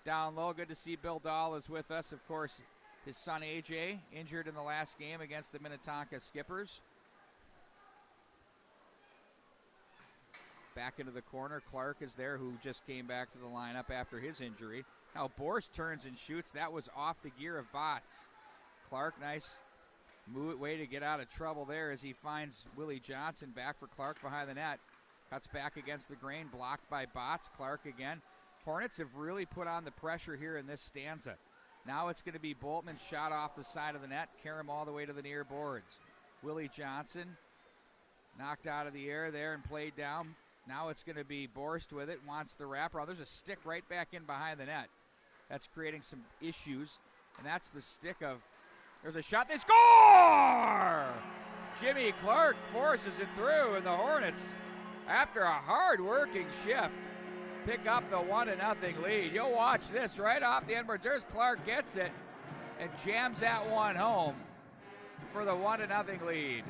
down low. Good to see Bill Dahl is with us. Of course, his son AJ injured in the last game against the Minnetonka Skippers. Back into the corner. Clark is there, who just came back to the lineup after his injury. Now Borst turns and shoots. That was off the gear of Botts. Clark, nice way to get out of trouble there as he finds Willie Johnson. Back for Clark behind the net. Cuts back against the grain, blocked by Botts. Clark again. Hornets have really put on the pressure here in this stanza. Now it's going to be Boltman, shot off the side of the net. Carry him all the way to the near boards. Willie Johnson knocked out of the air there and played down. Now it's going to be Borst with it, wants the wraparound. There's a stick right back in behind the net. That's creating some issues, and that's the stick of, there's a shot, they score! Jimmy Clark forces it through, and the Hornets, after a hard-working shift, pick up the 1-0 lead. You'll watch this right off the end board. There's Clark, gets it, and jams that one home for the 1-0 lead.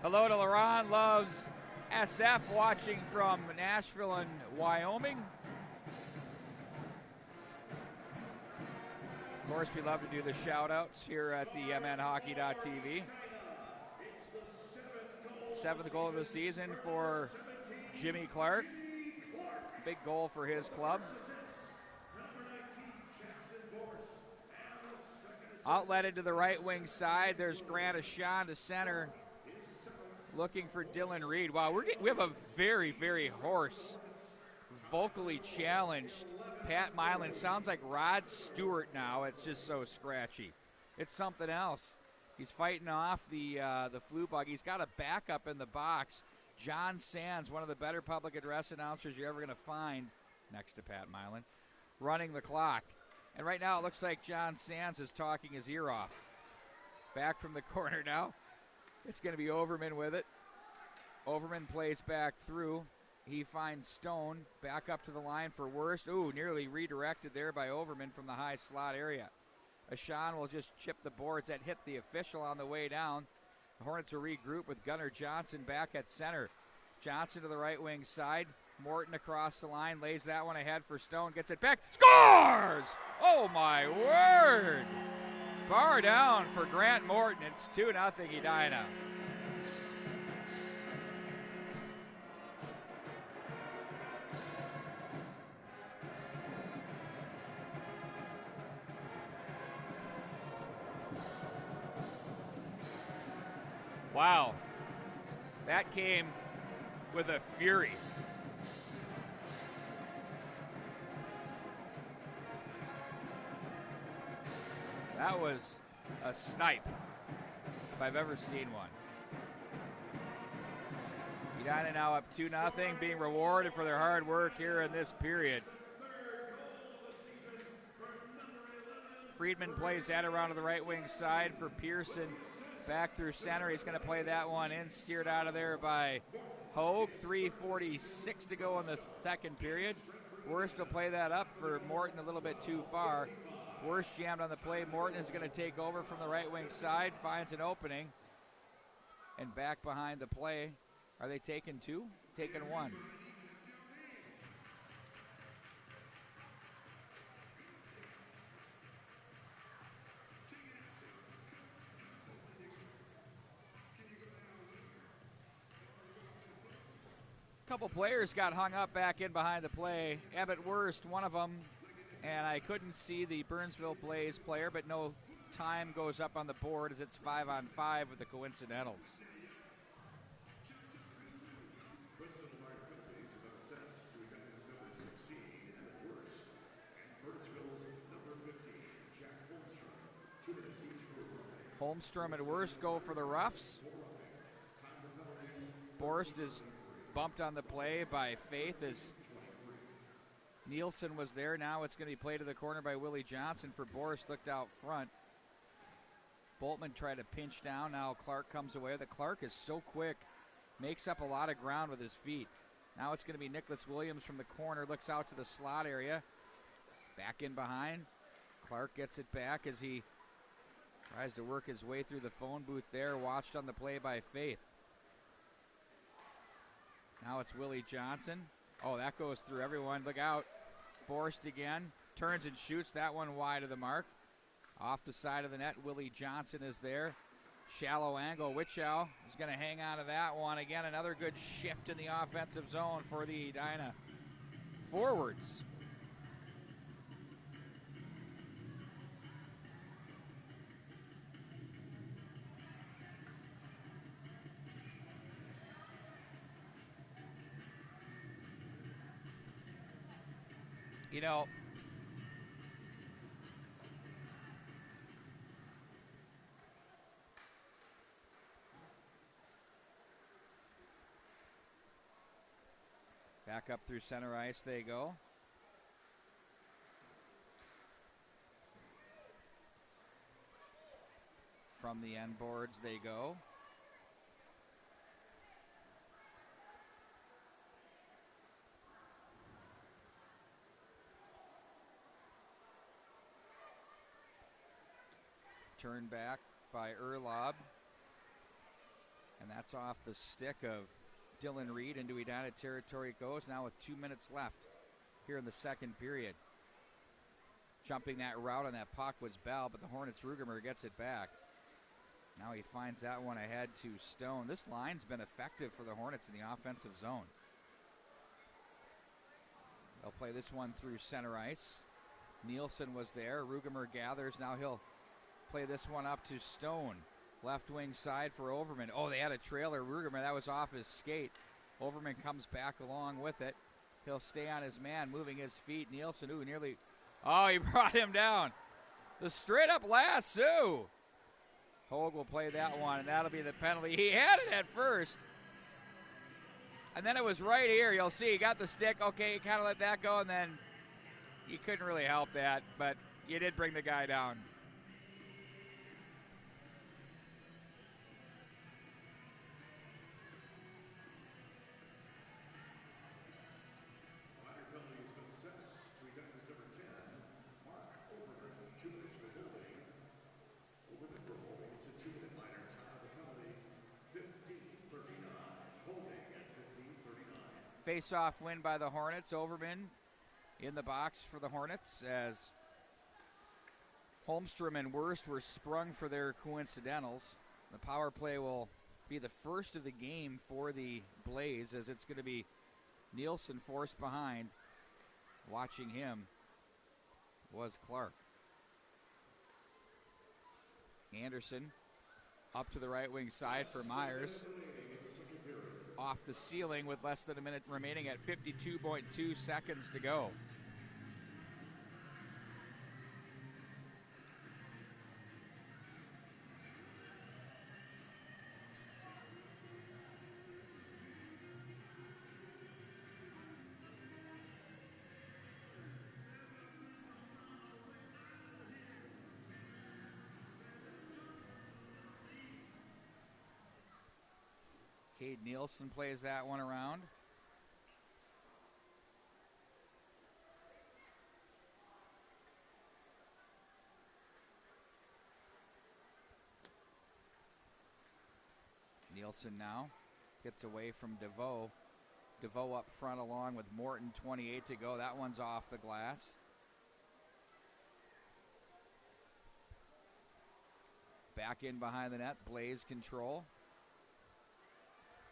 Hello to Laurent Loves SF watching from Nashville and Wyoming. Of course, we love to do the shout-outs here at the mnhockey.tv. 7th goal of the season for Jimmy Clark. Big goal for his club. Outletted to the right wing side. There's Grant Ashan to center, looking for Dylan Reed. Wow, we have a very, very hoarse, vocally challenged Pat Milan. Sounds like Rod Stewart now. It's just so scratchy. It's something else. He's fighting off the flu bug. He's got a backup in the box. John Sands, one of the better public address announcers you're ever going to find, next to Pat Milan, running the clock. And right now it looks like John Sands is talking his ear off. Back from the corner now. It's going to be Overman with it. Overman plays back through. He finds Stone back up to the line for Worst. Ooh, nearly redirected there by Overman from the high slot area. Ashan will just chip the boards. That hit the official on the way down. The Hornets will regroup with Gunnar Johnson back at center. Johnson to the right wing side. Morton across the line, lays that one ahead for Stone, gets it back, scores! Oh my word! Bar down for Grant Morton. It's 2-0 Edina. Wow, that came with a fury. That was a snipe, if I've ever seen one. Edina now up 2-0, being rewarded for their hard work here in this period. Friedman plays that around to the right wing side for Pearson. Back through center. He's going to play that one in, steered out of there by Hogue. 3:46 to go in the second period. Worst will play that up for Morton a little bit too far. Worst jammed on the play. Morton is going to take over from the right wing side, finds an opening, and back behind the play. Are they taking two? Taking one. Couple players got hung up back in behind the play. Ebbett Worst, one of them, and I couldn't see the Burnsville Blaze player, but no time goes up on the board as it's 5-on-5 with the coincidentals. Holmstrom and Worst go for the roughs. Borst is bumped on the play by Faith as Nielsen was there. Now it's going to be played to the corner by Willie Johnson for Borst, looked out front. Boltman tried to pinch down. Now Clark comes away. The Clark is so quick, makes up a lot of ground with his feet. Now it's going to be Nicholas Williams from the corner, looks out to the slot area. Back in behind. Clark gets it back as he tries to work his way through the phone booth there, watched on the play by Faith. Now it's Willie Johnson. Oh, that goes through everyone. Look out. Borst again. Turns and shoots. That one wide of the mark. Off the side of the net, Willie Johnson is there. Shallow angle. Wichow is going to hang on to that one. Again, another good shift in the offensive zone for the Edina forwards. You know, back up through center ice they go. From the end boards they go. Turn back by Erlob. And that's off the stick of Dylan Reed into Edina territory it goes. Now with 2 minutes left here in the second period. Jumping that route on that puck was Bell, but the Hornets Rugemer gets it back. Now he finds that one ahead to Stone. This line's been effective for the Hornets in the offensive zone. They'll play this one through center ice. Nielsen was there. Rugemer gathers. Now he'll play this one up to Stone. Left wing side for Overman. Oh, they had a trailer. Rugemer, that was off his skate. Overman comes back along with it. He'll stay on his man, moving his feet. Nielsen, ooh, nearly. Oh, he brought him down. The straight up lasso. Hogue will play that one, and that'll be the penalty. He had it at first. And then it was right here. You'll see he got the stick. Okay, he kind of let that go, and then you couldn't really help that, but you did bring the guy down. Face-off win by the Hornets. Overman in the box for the Hornets as Holmstrom and Wurst were sprung for their coincidentals. The power play will be the first of the game for the Blaze, as it's going to be Nielsen forced behind. Watching him was Clark. Anderson up to the right wing side for Myers. Off the ceiling with less than a minute remaining at 52.2 seconds to go. Cade Nielsen plays that one around. Nielsen now gets away from DeVoe. DeVoe up front along with Morton, 28 to go. That one's off the glass. Back in behind the net, Blaze control.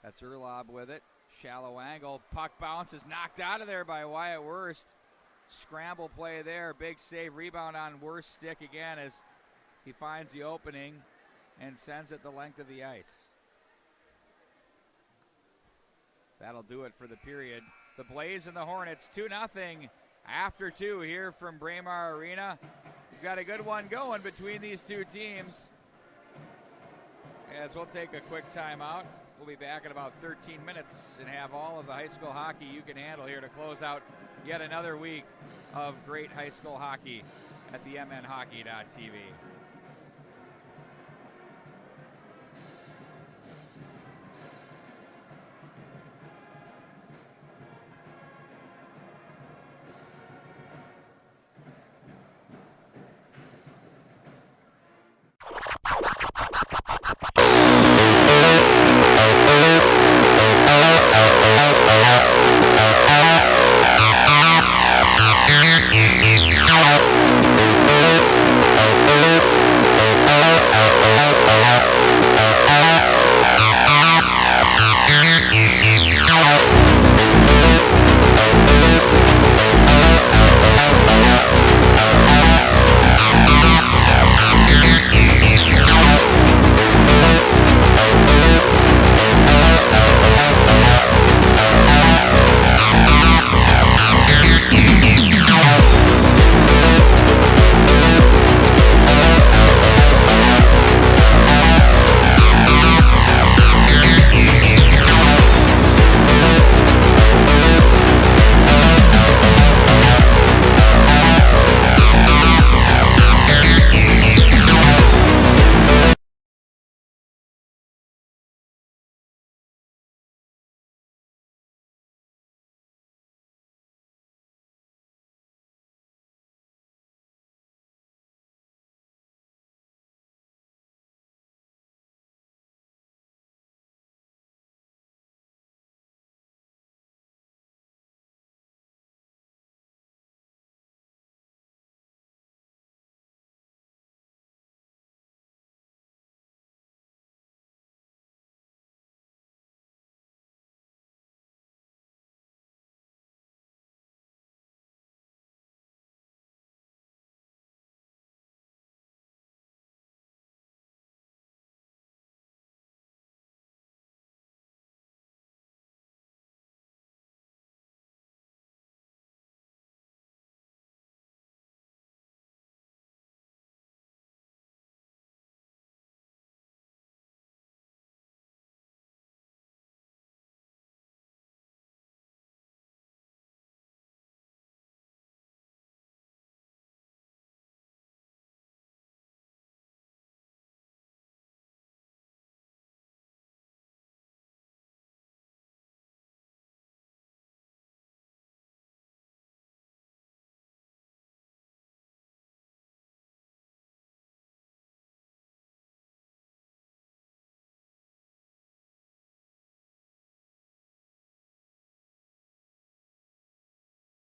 That's Urlaub with it. Shallow angle. Puck bounces, knocked out of there by Wyatt Wurst. Scramble play there. Big save. Rebound on Wurst's stick again as he finds the opening and sends it the length of the ice. That'll do it for the period. The Blaze and the Hornets 2-0 after 2 here from Braemar Arena. We've got a good one going between these two teams. As we'll take a quick timeout. We'll be back in about 13 minutes and have all of the high school hockey you can handle here to close out yet another week of great high school hockey at the MNHockey.tv.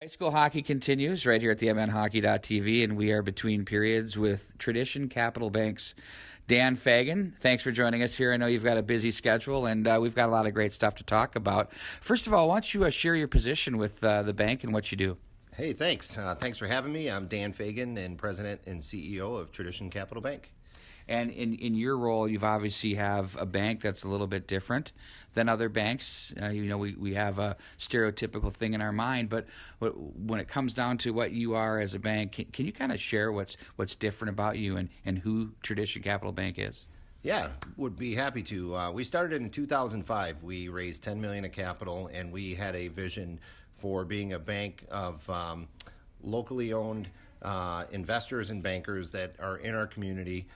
High school hockey continues right here at the MNHockey.tv, and we are between periods with Tradition Capital Bank's Dan Fagan. Thanks for joining us here. I know you've got a busy schedule, and we've got a lot of great stuff to talk about. First of all, why don't you share your position with the bank and what you do? Hey, thanks. Thanks for having me. I'm Dan Fagan, and President and CEO of Tradition Capital Bank. And in your role, you've obviously have a bank that's a little bit different than other banks. We have a stereotypical thing in our mind, but when it comes down to what you are as a bank, can you kind of share what's different about you and who Tradition Capital Bank is? Yeah, would be happy to. We started in 2005. We raised $10 million of capital, and we had a vision for being a bank of locally owned investors and bankers that are in our community,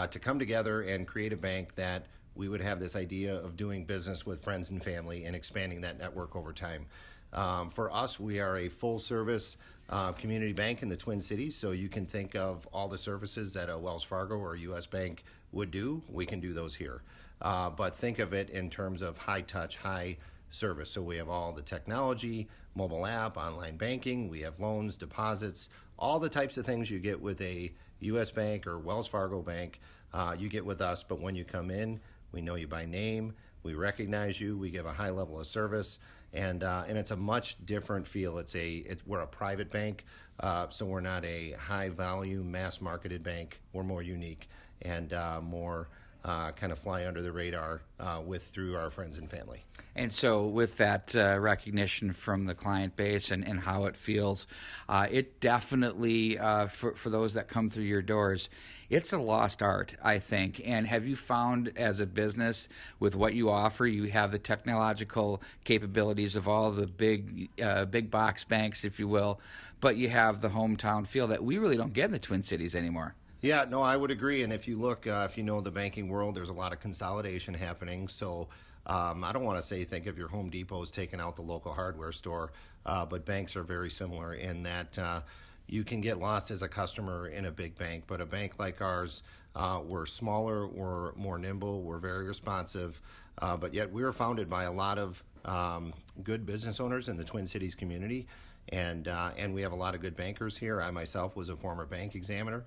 to come together and create a bank that we would have this idea of doing business with friends and family and expanding that network over time. For us, we are a full-service community bank in the Twin Cities, so you can think of all the services that a Wells Fargo or a U.S. bank would do. We can do those here. But think of it in terms of high-touch, high-service. So we have all the technology, mobile app, online banking. We have loans, deposits, all the types of things you get with a U.S. bank or Wells Fargo bank, you get with us. But when you come in, we know you by name, we recognize you, we give a high level of service, and it's a much different feel. We're a private bank, so we're not a high value, mass marketed bank. We're more unique and more kind of fly under the radar through our friends and family. And so with that recognition from the client base and how it feels, it definitely, for those that come through your doors, it's a lost art, I think. And have you found as a business with what you offer, you have the technological capabilities of all the big box banks, if you will, but you have the hometown feel that we really don't get in the Twin Cities anymore? Yeah, no, I would agree. And if you look, if you know the banking world, there's a lot of consolidation happening. So I don't want to say think of your Home Depot's taking out the local hardware store, but banks are very similar in that you can get lost as a customer in a big bank. But a bank like ours, we're smaller, we're more nimble, we're very responsive, but yet we were founded by a lot of good business owners in the Twin Cities community. And we have a lot of good bankers here. I myself was a former bank examiner.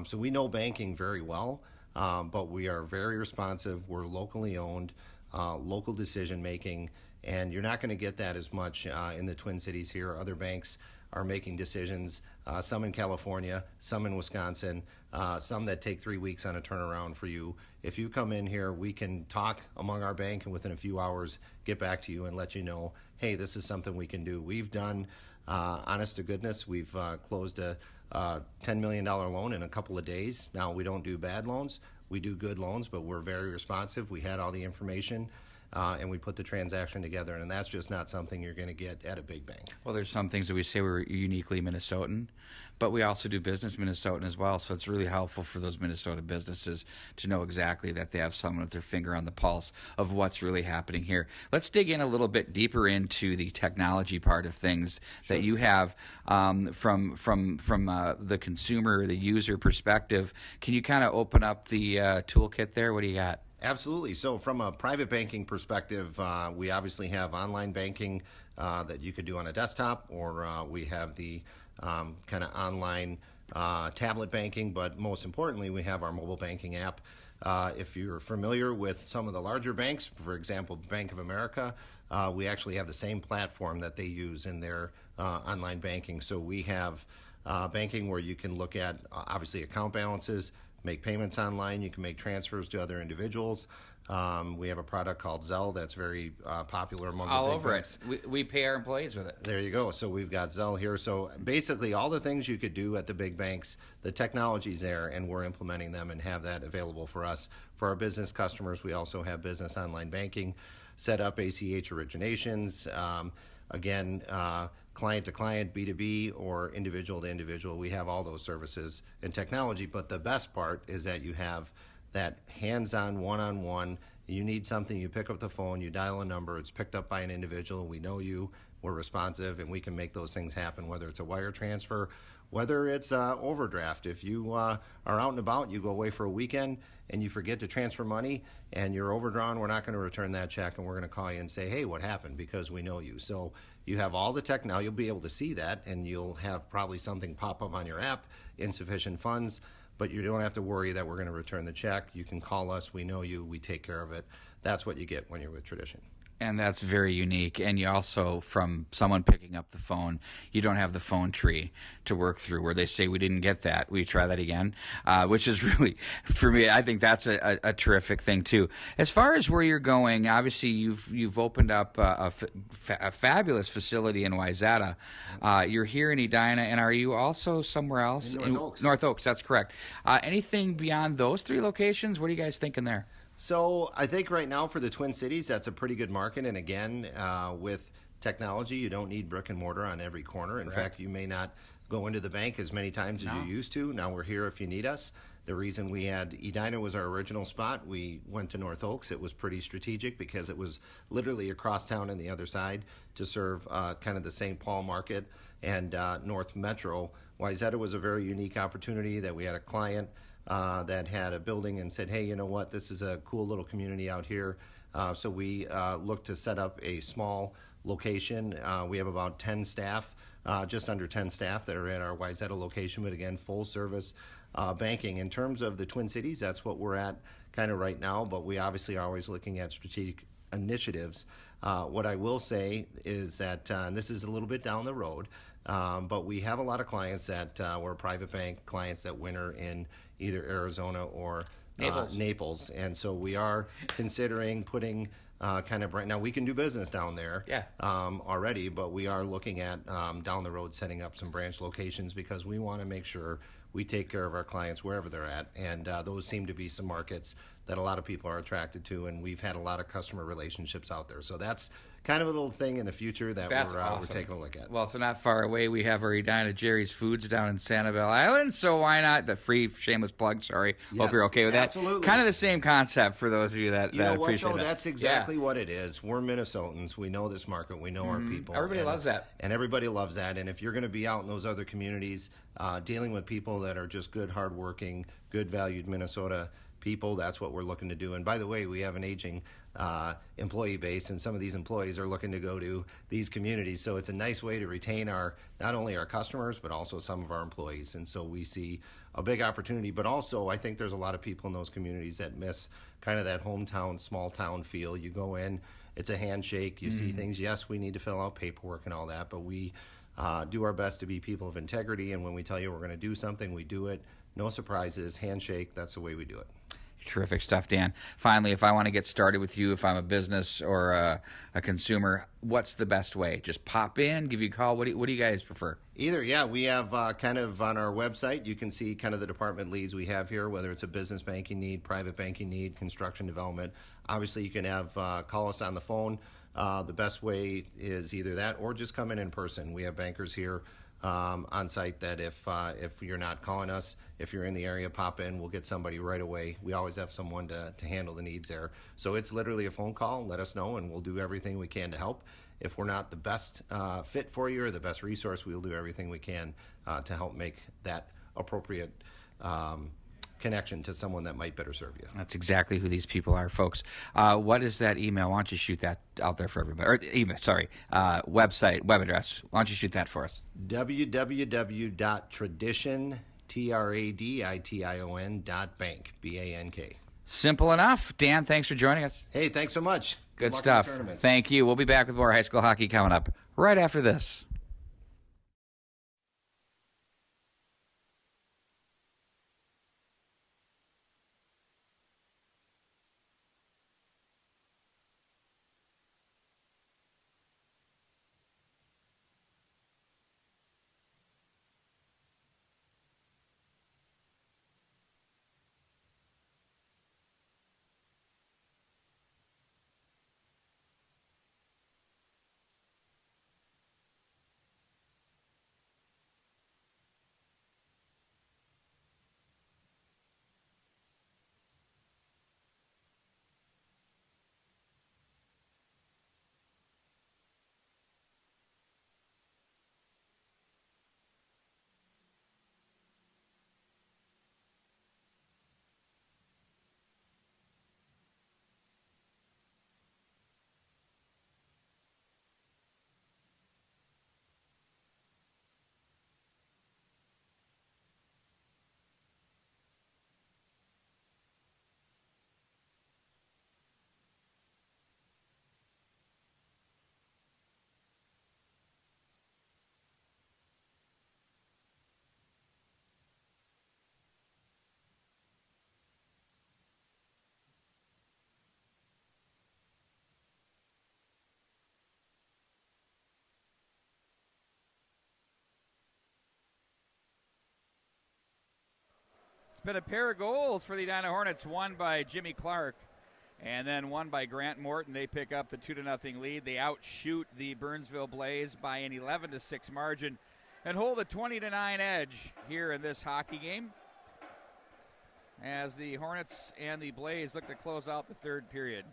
So we know banking very well, but we are very responsive. We're locally owned, local decision making, and you're not going to get that as much in the Twin Cities here. Other banks are making decisions, some in California, some in Wisconsin, some that take 3 weeks on a turnaround for you. If you come in here, we can talk among our bank and within a few hours get back to you and let you know, hey, this is something we can do. We've done, honest to goodness, we've closed a $10 million loan in a couple of days. Now, we don't do bad loans. We do good loans, but we're very responsive. We had all the information, and we put the transaction together, and that's just not something you're going to get at a big bank. Well, there's some things that we say we're uniquely Minnesotan, but we also do business Minnesotan as well, so it's really helpful for those Minnesota businesses to know exactly that they have someone with their finger on the pulse of what's really happening here. Let's dig in a little bit deeper into the technology part of things that you have from the consumer, the user perspective. Can you kind of open up the toolkit there? What do you got? Absolutely. So from a private banking perspective, we obviously have online banking that you could do on a desktop, or we have the kind of online tablet banking, but most importantly, we have our mobile banking app. If you're familiar with some of the larger banks, for example, Bank of America, we actually have the same platform that they use in their online banking. So we have banking where you can look at, obviously, account balances, make payments online. You can make transfers to other individuals. We have a product called Zelle that's very popular among all the big over banks. We pay our employees with it. There you go. So we've got Zelle here. So basically all the things you could do at the big banks, the technology's there, and we're implementing them and have that available for us. For our business customers, we also have business online banking, set up ACH originations, again, client to client, B2B, or individual to individual. We have all those services and technology, but the best part is that you have that hands-on, one-on-one You need something, you pick up the phone, you dial a number, it's picked up by an individual, we know you, we're responsive, and we can make those things happen, whether it's a wire transfer, whether it's overdraft. If you are out and about, you go away for a weekend and you forget to transfer money and you're overdrawn, we're not going to return that check, and we're going to call you and say, hey, what happened? Because we know you. So you have all the tech now. You'll be able to see that, and you'll have probably something pop up on your app, insufficient funds, but you don't have to worry that we're going to return the check. You can call us. We know you. We take care of it. That's what you get when you're with Tradition. And that's very unique. And you also, from someone picking up the phone, you don't have the phone tree to work through where they say, we didn't get that. Will you try that again? Which is really, for me, I think that's a terrific thing too. As far as where you're going, obviously you've opened up a fabulous facility in Wayzata. You're here in Edina, and are you also somewhere else? In North Oaks. North Oaks, that's correct. Anything beyond those 3 locations? What are you guys thinking there? So I think right now for the Twin Cities, that's a pretty good market. And again, with technology, you don't need brick and mortar on every corner. In fact, you may not go into the bank as many times as you used to. Now we're here if you need us. The reason we had Edina was our original spot. We went to North Oaks. It was pretty strategic because it was literally across town on the other side to serve kind of the St. Paul market and North Metro. Wayzata was a very unique opportunity that we had a client that had a building and said, hey, you know what, this is a cool little community out here. So we looked to set up a small location. We have about 10 staff, just under 10 staff that are at our Wayzata location, but again, full service banking. In terms of the Twin Cities, that's what we're at kind of right now, but we obviously are always looking at strategic initiatives. What I will say is that, and this is a little bit down the road, but we have a lot of clients that were private bank clients that winter in either Arizona or Naples. And so we are considering putting kind of now we can do business down there already, but we are looking at down the road setting up some branch locations because we want to make sure we take care of our clients wherever they're at. And those seem to be some markets that a lot of people are attracted to, and we've had a lot of customer relationships out there. So that's kind of a little thing in the future that we're taking a look at. Well, so not far away, we have our Edina Jerry's Foods down in Sanibel Island, so why not? The free shameless plug, sorry. Yes, hope you're okay with that. Absolutely. Kind of the same concept for those of you that appreciate that. That's exactly what it is. We're Minnesotans. We know this market. We know our people. Everybody loves that. And everybody loves that. And if you're going to be out in those other communities dealing with people that are just good, hardworking, good, valued Minnesota people, that's what we're looking to do. And by the way, we have an aging employee base, and some of these employees are looking to go to these communities. So it's a nice way to retain not only our customers, but also some of our employees. And so we see a big opportunity. But also, I think there's a lot of people in those communities that miss kind of that hometown, small town feel. You go in, it's a handshake, you see things. Yes, we need to fill out paperwork and all that, but we do our best to be people of integrity. And when we tell you we're going to do something, we do it. No surprises, handshake, that's the way we do it. Terrific stuff, Dan. Finally, if I want to get started with you, if I'm a business or a consumer, what's the best way? Just pop in, give you a call? What do you guys prefer? Either, yeah. We have kind of on our website, you can see kind of the department leads we have here, whether it's a business banking need, private banking need, construction development. Obviously, you can have call us on the phone. The best way is either that or just come in person. We have bankers here on site that if you're not calling us, if you're in the area, pop in, we'll get somebody right away. We always have someone to handle the needs there. So it's literally a phone call, let us know, and we'll do everything we can to help. If we're not the best fit for you or the best resource, we'll do everything we can to help make that appropriate connection to someone that might better serve you. That's exactly who these people are, folks. What is that email? Why don't you shoot that out there for everybody? Or email, sorry, website, web address. Why don't you shoot that for us? www.tradition.bank, B-A-N-K. Simple enough. Dan, thanks for joining us. Hey, thanks so much. Good stuff. Thank you. We'll be back with more high school hockey coming up right after this. been a pair of goals for the Edina Hornets, one by Jimmy Clark and then one by Grant Morton. They pick up the 2-0 lead. They outshoot the Burnsville Blaze by an 11-6 margin and hold a 20-9 edge here in this hockey game as the Hornets and the Blaze look to close out the third period.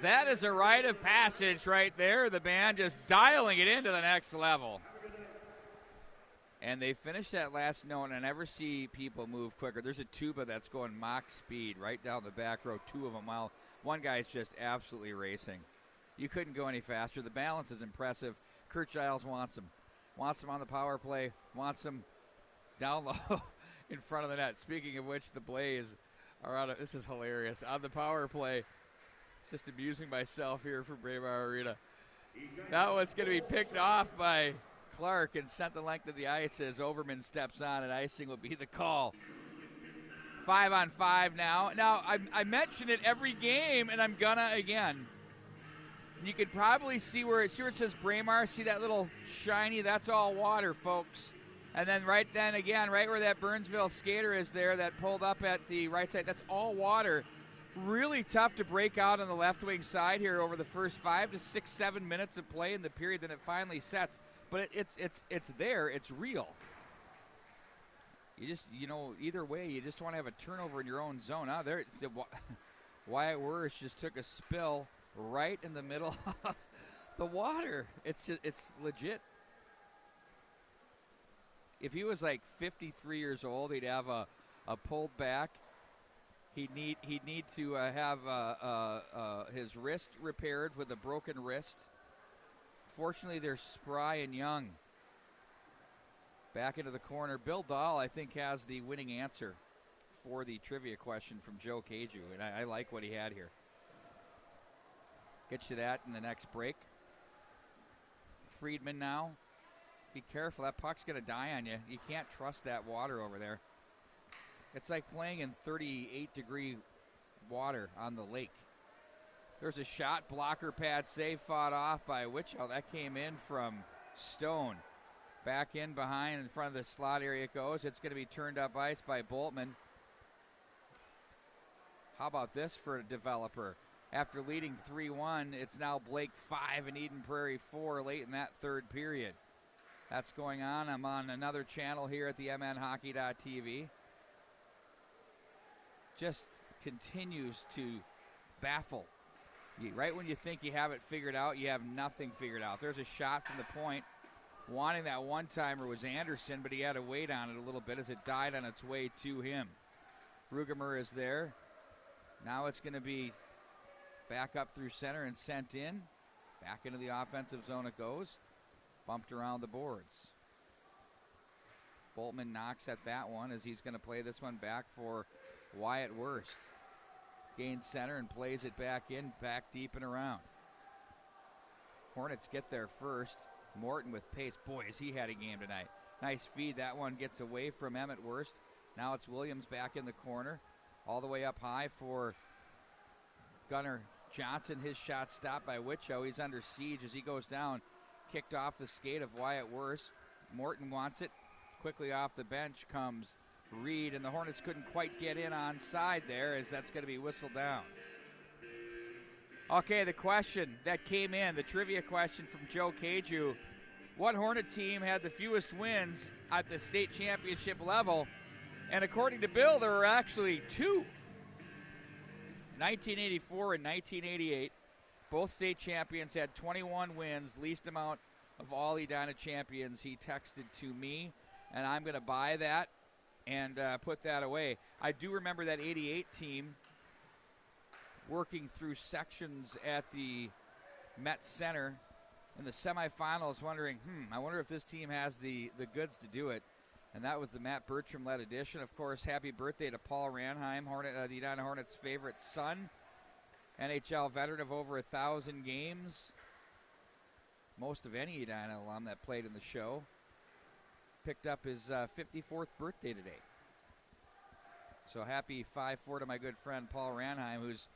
That is a rite of passage right there. The band just dialing it into the next level. And they finished that last note, and I never see people move quicker. There's a tuba that's going Mach speed right down the back row, two of them, while one guy's just absolutely racing. You couldn't go any faster. The balance is impressive. Kurt Giles wants him. Wants him on the power play. Wants him down low in front of the net. Speaking of which, the Blaze are on this is hilarious. On the power play, just amusing myself here for Braemar Arena. That one's going to be picked off by Clark and sent the length of the ice as Overman steps on, and icing will be the call. 5-on-5 now. Now, I mention it every game, and I'm gonna again. You can probably see where it says Braemar. See that little shiny? That's all water, folks. And then right where that Burnsville skater is there that pulled up at the right side, that's all water. Really tough to break out on the left wing side here over the first 5 to 6, 7 minutes of play in the period. Then it finally sets, but it's there. It's real. You just either way, you just want to have a turnover in your own zone. Now there, Wyatt Wirth just took a spill right in the middle of the water. It's legit. If he was like 53 years old, he'd have a pulled back. He'd need to have his wrist repaired with a broken wrist. Fortunately, they're spry and young. Back into the corner. Bill Dahl, I think, has the winning answer for the trivia question from Joe Caju, and I like what he had here. Get you that in the next break. Friedman now. Be careful. That puck's going to die on you. You can't trust that water over there. It's like playing in 38-degree water on the lake. There's a shot, blocker pad save, fought off by Wichow. That came in from Stone. Back in behind in front of the slot area it goes. It's going to be turned up ice by Boltman. How about this for a developer? After leading 3-1, it's now Blake 5 and Eden Prairie 4 late in that third period. That's going on. I'm on another channel here at the mnhockey.tv. Just continues to baffle. Right when you think you have it figured out, you have nothing figured out. There's a shot from the point. Wanting that one-timer was Anderson, but he had to wait on it a little bit as it died on its way to him. Rugemer is there. Now it's going to be back up through center and sent in. Back into the offensive zone it goes. Bumped around the boards. Boltman knocks at that one as he's going to play this one back for Wyatt Wirth. Gains center and plays it back in, back deep and around. Hornets get there first. Morton with pace. Boy, has he had a game tonight. Nice feed. That one gets away from Emmett Wurst. Now it's Williams back in the corner. All the way up high for Gunnar Johnson. His shot stopped by Wichow. He's under siege as he goes down. Kicked off the skate of Wyatt Wurst. Morton wants it. Quickly off the bench comes Reed, and the Hornets couldn't quite get in onside there as that's going to be whistled down. Okay, the question that came in, the trivia question from Joe Caju. What Hornet team had the fewest wins at the state championship level? And according to Bill, there were actually two. 1984 and 1988. both state champions, had 21 wins, least amount of all Edina champions. He texted to me, and I'm going to buy that and put that away. I do remember that 88 team working through sections at the Met Center in the semifinals, wondering, I wonder if this team has the goods to do it. And that was the Matt Bertram-led edition. Of course, happy birthday to Paul Ranheim, the Edina Hornets' favorite son, NHL veteran of over 1,000 games. Most of any Edina alum that played in the show. Picked up his 54th birthday today. So happy 5-4 to my good friend Paul Ranheim, who's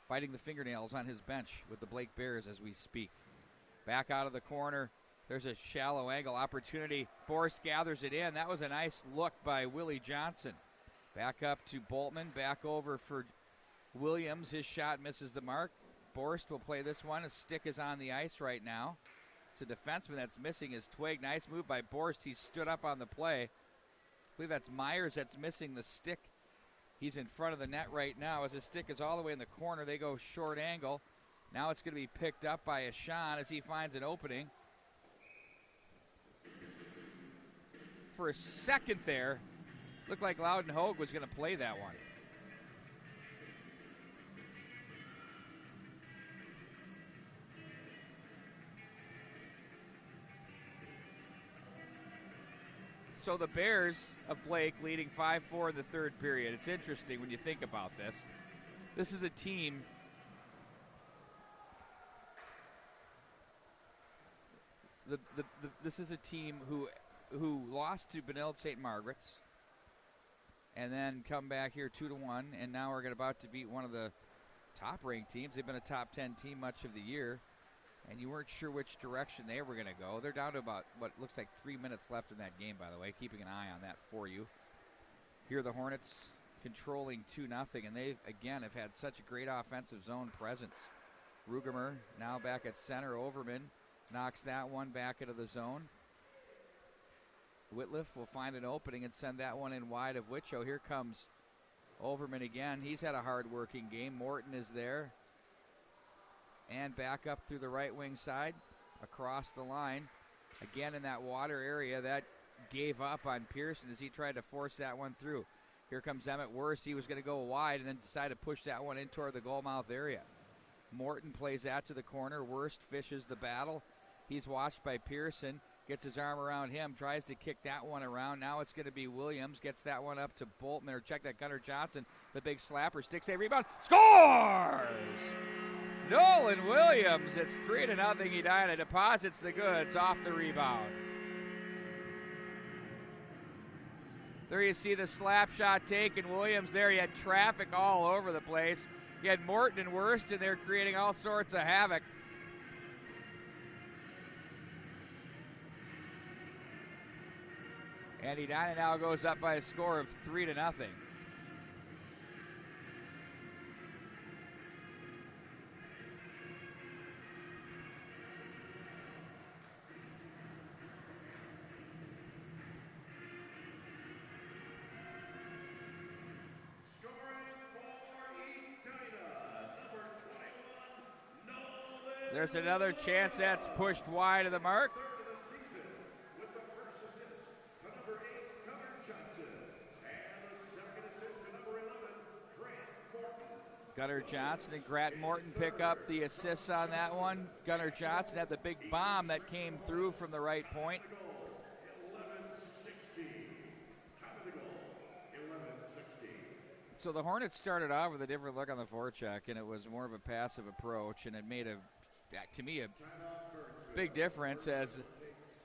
biting the fingernails on his bench with the Blake Bears as we speak. Back out of the corner. There's a shallow angle opportunity. Borst gathers it in. That was a nice look by Willie Johnson. Back up to Boltman. Back over for Williams. His shot misses the mark. Borst will play this one. His stick is on the ice right now. It's a defenseman that's missing his twig. Nice move by Borst. He stood up on the play. I believe that's Myers that's missing the stick. He's in front of the net right now as his stick is all the way in the corner. They go short angle. Now it's going to be picked up by Ashan as he finds an opening. For a second there, looked like Loudon Hogue was going to play that one. So the Bears of Blake leading 5-4 in the third period. It's interesting when you think about this. This is a team this is a team who lost to Benilde St. Margaret's and then come back here 2-1, and now we're about to beat one of the top-ranked teams. They've been a top 10 team much of the year, and you weren't sure which direction they were going to go. They're down to about what looks like 3 minutes left in that game, by the way, keeping an eye on that for you. Here the Hornets controlling 2-0, and they, again, have had such a great offensive zone presence. Rugemer now back at center. Overman knocks that one back into the zone. Whitliff will find an opening and send that one in wide of Wicho. Here comes Overman again. He's had a hard-working game. Morton is there. And back up through the right wing side, across the line. Again in that water area, that gave up on Pearson as he tried to force that one through. Here comes Emmett Worst. He was going to go wide and then decided to push that one in toward the goal mouth area. Morton plays that to the corner. Worst fishes the battle. He's watched by Pearson. Gets his arm around him, tries to kick that one around. Now it's going to be Williams. Gets that one up to Boltman, or check that, Gunnar Johnson, the big slapper, sticks a rebound, scores! Nolan Williams, it's 3-0 Edina, deposits the goods off the rebound. There you see the slap shot taken. Williams there, he had traffic all over the place. He had Morton and Worst in there creating all sorts of havoc. And Edina now goes up by a score of 3-0. There's another chance that's pushed wide of the mark. Gunnar Johnson and Grant Morton pick up the assists on that one. Gunnar Johnson had the big bomb that came through from the right point. 11-16. Time of the goal, 11-16. So the Hornets started off with a different look on the forecheck, and it was more of a passive approach, and it made to me a big difference as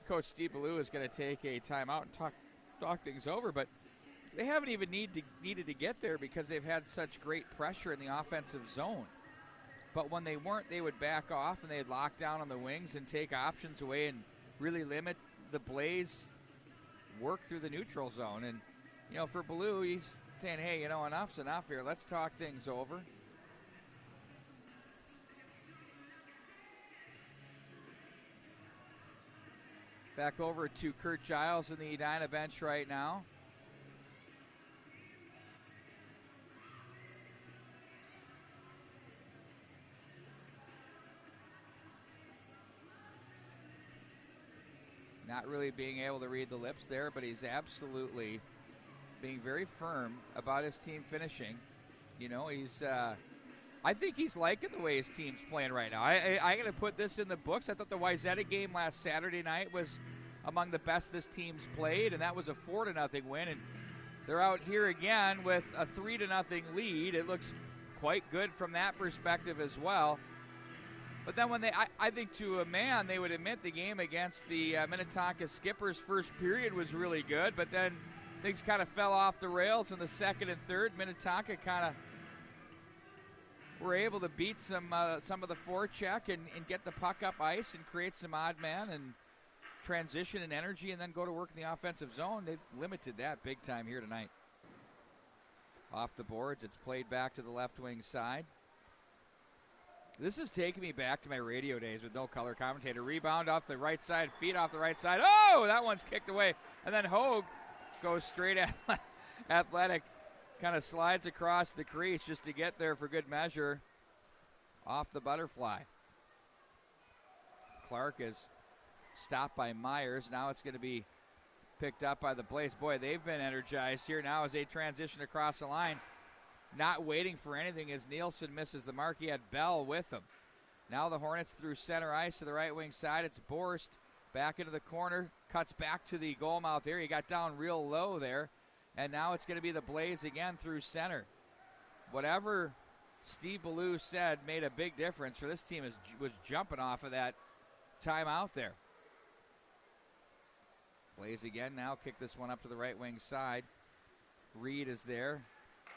Coach Steve Ballou is going to take a timeout and talk things over, but they haven't even needed to get there because they've had such great pressure in the offensive zone. But when they weren't, they would back off and they'd lock down on the wings and take options away and really limit the Blaze work through the neutral zone. And, you know, for Ballou, he's saying, hey, you know, enough's enough here. Let's talk things over. Back over to Kurt Giles in the Edina bench right now. Not really being able to read the lips there, but he's absolutely being very firm about his team finishing. You know, he's I think he's liking the way his team's playing right now. I'm going to put this in the books. I thought the Wayzata game last Saturday night was among the best this team's played, and that was a 4-0 win. And they're out here again with a 3-0 lead. It looks quite good from that perspective as well. But then when I think to a man, they would admit the game against the Minnetonka Skippers first period was really good, but then things kind of fell off the rails in the second and third. Minnetonka kind of were able to beat some of the forecheck and get the puck up ice and create some odd man and transition and energy and then go to work in the offensive zone. They've limited that big time here tonight. Off the boards, it's played back to the left wing side. This is taking me back to my radio days with no color commentator. Rebound off the right side, feet off the right side. Oh, that one's kicked away. And then Hogue goes straight at athletic. Kind of slides across the crease just to get there for good measure. Off the butterfly. Clark is stopped by Myers. Now it's going to be picked up by the Blaze. Boy, they've been energized here now as they transition across the line. Not waiting for anything as Nielsen misses the mark. He had Bell with him. Now the Hornets through center ice to the right wing side. It's Borst back into the corner. Cuts back to the goal mouth area. He got down real low there. And now it's going to be the Blaze again through center. Whatever Steve Ballou said made a big difference for this team. Was jumping off of that timeout there. Blaze again now. Kick this one up to the right wing side. Reed is there.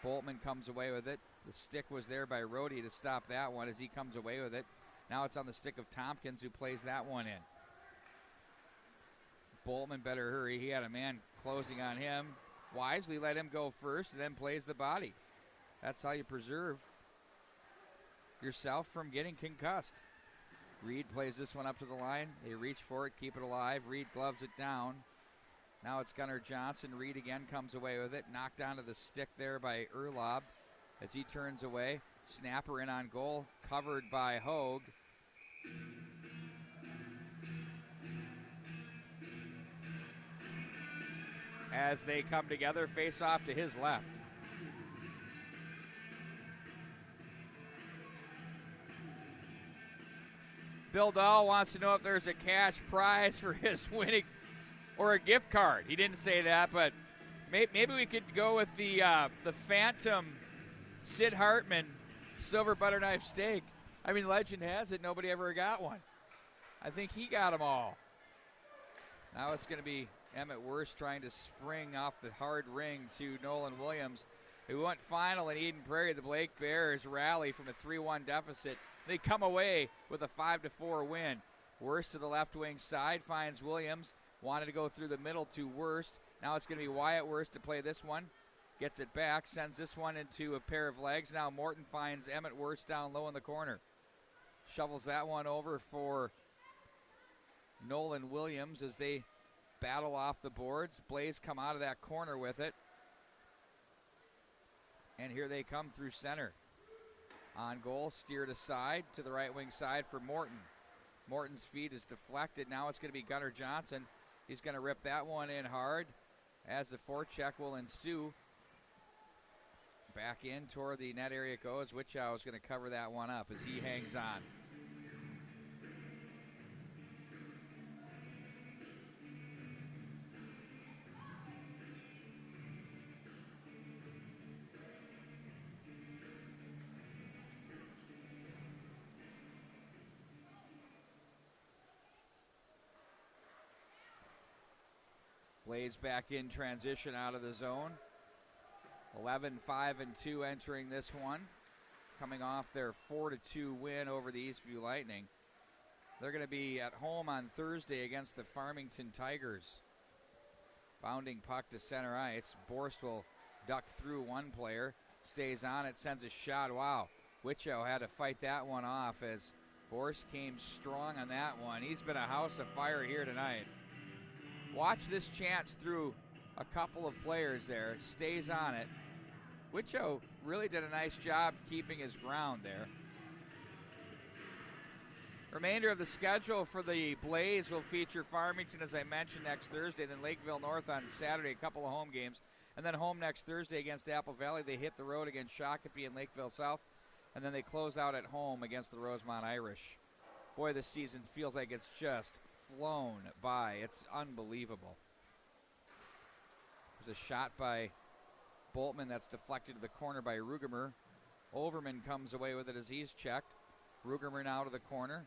Boltman comes away with it. The stick was there by Rohde to stop that one as he comes away with it. Now it's on the stick of Tompkins who plays that one in. Boltman better hurry. He had a man closing on him. Wisely let him go first and then plays the body. That's how you preserve yourself from getting concussed. Reed plays this one up to the line. They reach for it, keep it alive. Reed gloves it down. Now it's Gunnar Johnson. Reed again comes away with it. Knocked onto the stick there by Urlaub as he turns away. Snapper in on goal, covered by Hogue. As they come together, face off to his left. Bill Dahl wants to know if there's a cash prize for his winnings or a gift card. He didn't say that, but maybe we could go with the Phantom Sid Hartman silver butter knife steak. I mean, legend has it nobody ever got one. I think he got them all. Now it's going to be Emmett Worst trying to spring off the hard ring to Nolan Williams, who went final in Eden Prairie. The Blake Bears rally from a 3-1 deficit. They come away with a 5-4 win. Worst to the left wing side finds Williams. Wanted to go through the middle to Worst. Now it's going to be Wyatt Worst to play this one. Gets it back, sends this one into a pair of legs. Now Morton finds Emmett Worst down low in the corner. Shovels that one over for Nolan Williams as they battle off the boards. Blaze come out of that corner with it. And here they come through center. On goal, steered aside to the right wing side for Morton. Morton's feet is deflected. Now it's going to be Gunnar Johnson. He's going to rip that one in hard as the forecheck will ensue. Back in toward the net area goes. Wichow is going to cover that one up as he hangs on. Blaze back in transition out of the zone. 11-5-2 entering this one. Coming off their 4-2 win over the Eastview Lightning. They're going to be at home on Thursday against the Farmington Tigers. Bounding puck to center ice. Borst will duck through one player. Stays on it, sends a shot. Wow. Wichow had to fight that one off as Borst came strong on that one. He's been a house of fire here tonight. Watch this chance through a couple of players there. Stays on it. Wichow really did a nice job keeping his ground there. Remainder of the schedule for the Blaze will feature Farmington, as I mentioned, next Thursday, then Lakeville North on Saturday, a couple of home games, and then home next Thursday against Apple Valley. They hit the road against Shakopee and Lakeville South, and then they close out at home against the Rosemont Irish. Boy, this season feels like it's just flown by. It's unbelievable. There's a shot by Boltman that's deflected to the corner by Rugemer. Overman comes away with it as he's checked. Rugemer now to the corner.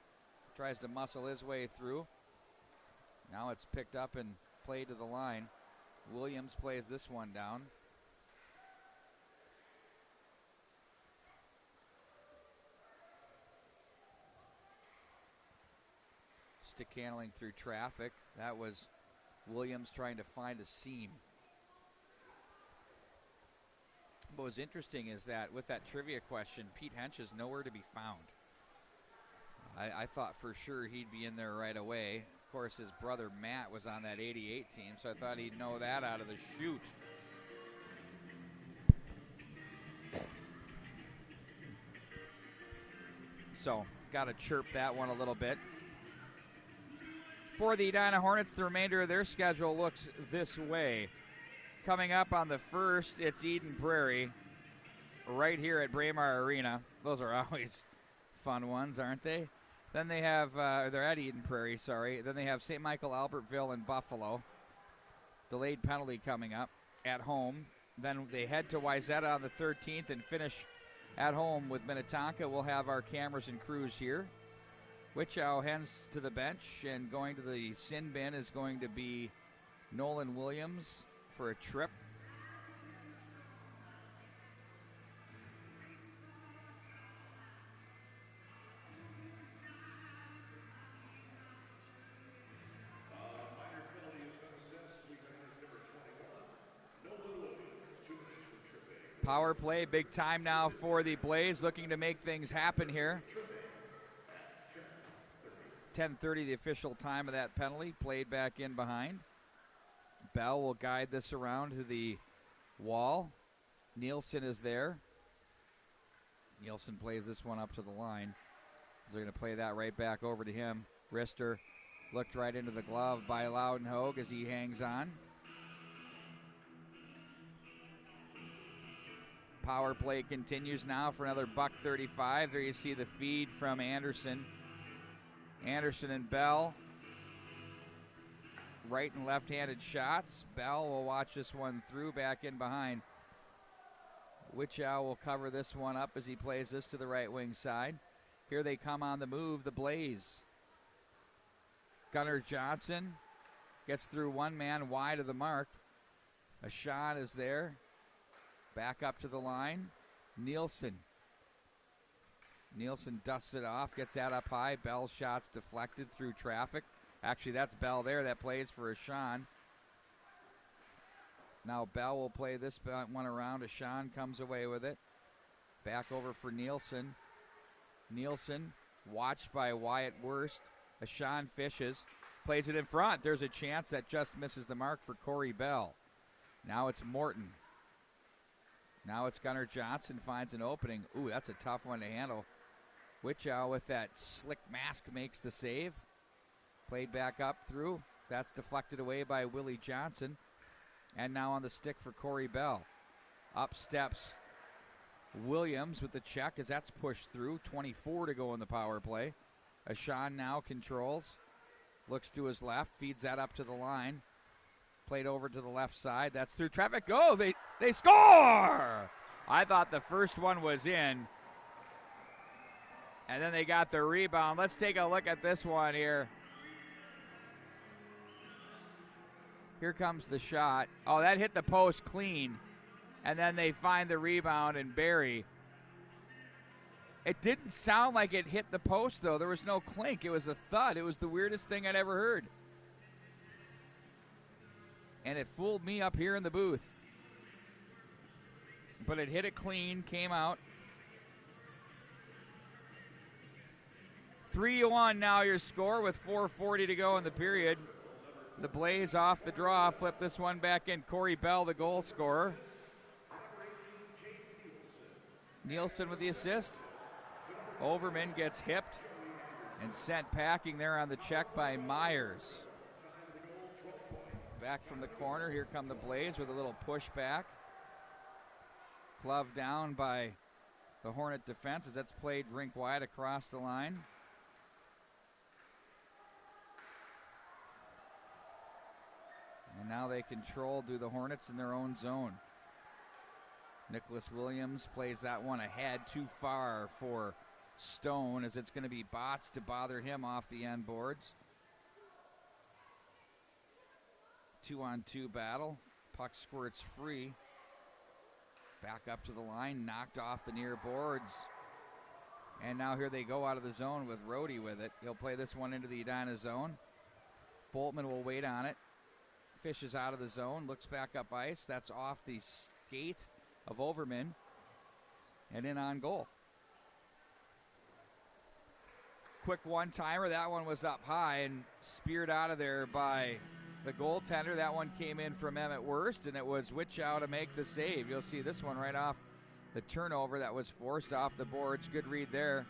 Tries to muscle his way through. Now it's picked up and played to the line. Williams plays this one down. Stick handling through traffic. That was Williams trying to find a seam. What was interesting is that with that trivia question, Pete Hench is nowhere to be found. I thought for sure he'd be in there right away. Of course, his brother Matt was on that 88 team, so I thought he'd know that out of the chute. So, got to chirp that one a little bit. For the Edina Hornets, the remainder of their schedule looks this way. Coming up on the 1st, it's Eden Prairie right here at Braemar Arena. Those are always fun ones, aren't they? Then they have, they're at Eden Prairie, sorry. Then they have St. Michael, Albertville, and Buffalo. Delayed penalty coming up at home. Then they head to Wayzata on the 13th and finish at home with Minnetonka. We'll have our cameras and crews here. Wichow heads to the bench, and going to the sin bin is going to be Nolan Williams for a trip. Minor penalty has been assessed. Is number 21. Nolan Williams, 2 minutes for tripping. Power play, big time now for the Blaze, looking to make things happen here. 10:30, the official time of that penalty, played back in behind. Bell will guide this around to the wall. Nielsen is there. Nielsen plays this one up to the line. They're going to play that right back over to him. Rister looked right into the glove by Loudenhogue as he hangs on. Power play continues now for another $1.35. There you see the feed from Anderson. Anderson and Bell. Right and left-handed shots. Bell will watch this one through, back in behind. Wichow will cover this one up as he plays this to the right wing side. Here they come on the move, the Blaze. Gunnar Johnson gets through one man wide of the mark. A shot is there. Back up to the line. Nielsen dusts it off, gets that up high. Bell's shot's deflected through traffic. Actually, that's Bell there that plays for Ashan. Now Bell will play this one around. Ashan comes away with it. Back over for Nielsen. Nielsen, watched by Wyatt Wurst. Ashan fishes, plays it in front. There's a chance that just misses the mark for Corey Bell. Now it's Morton. Now it's Gunnar Johnson, finds an opening. Ooh, that's a tough one to handle. Wichow with that slick mask makes the save. Played back up through. That's deflected away by Willie Johnson. And now on the stick for Corey Bell. Up steps Williams with the check as that's pushed through. 24 to go in the power play. Ashan now controls. Looks to his left, feeds that up to the line. Played over to the left side. That's through traffic. Go! They score! I thought the first one was in. And then they got the rebound. Let's take a look at this one here. Here comes the shot. Oh, that hit the post clean. And then they find the rebound and bury. It didn't sound like it hit the post, though. There was no clink. It was a thud. It was the weirdest thing I'd ever heard. And it fooled me up here in the booth. But it hit it clean, came out. 3-1 now your score with 4:40 to go in the period. The Blaze off the draw, flip this one back in. Corey Bell, the goal scorer. Nielsen with the assist. Overman gets hipped. And sent packing there on the check by Myers. Back from the corner, here come the Blaze with a little pushback. Glove down by the Hornet defense as that's played rink wide across the line. And now they control through the Hornets in their own zone. Nicholas Williams plays that one ahead, too far for Stone, as it's going to be Bots to bother him off the end boards. 2-on-2 battle. Puck squirts free. Back up to the line, knocked off the near boards. And now here they go out of the zone with Rhodey with it. He'll play this one into the Edina zone. Boltman will wait on it. Fishes out of the zone, looks back up ice. That's off the skate of Overman. And in on goal. Quick one-timer. That one was up high and speared out of there by the goaltender. That one came in from Emmett Wurst, and it was Witchow to make the save. You'll see this one right off the turnover that was forced off the boards. Good read there.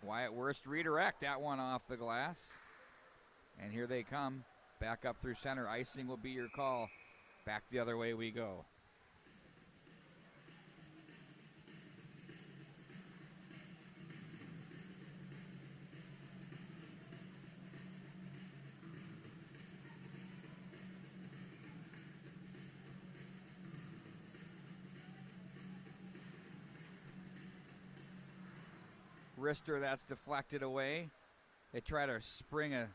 Wyatt Wurst redirect that one off the glass. And here they come. Back up through center. Icing will be your call. Back the other way we go. Wrister, that's deflected away. They try to spring a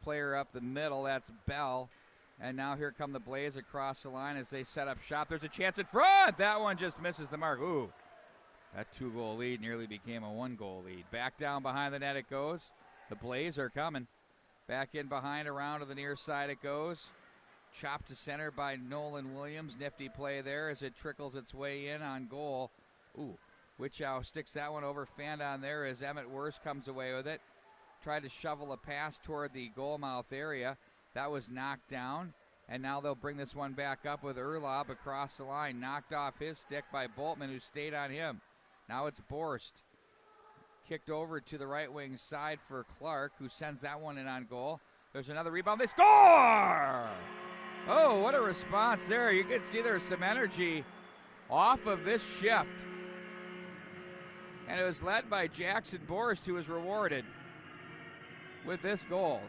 player up the middle. That's Bell. And now here come the Blaze across the line as they set up shop. There's a chance in front. That one just misses the mark. Ooh, that 2-goal lead nearly became a 1-goal lead. Back down behind the net it goes. The Blaze are coming. Back in behind, around to the near side it goes. Chopped to center by Nolan Williams. Nifty play there as it trickles its way in on goal. Ooh. Witchow sticks that one over, fanned on there as Emmett Wurst comes away with it. Tried to shovel a pass toward the goal mouth area. That was knocked down. And now they'll bring this one back up with Urlaub across the line. Knocked off his stick by Boltman, who stayed on him. Now it's Borst. Kicked over to the right wing side for Clark, who sends that one in on goal. There's another rebound. They score! Oh, what a response there. You can see there's some energy off of this shift. And it was led by Jackson Borst, who was rewarded with this goal.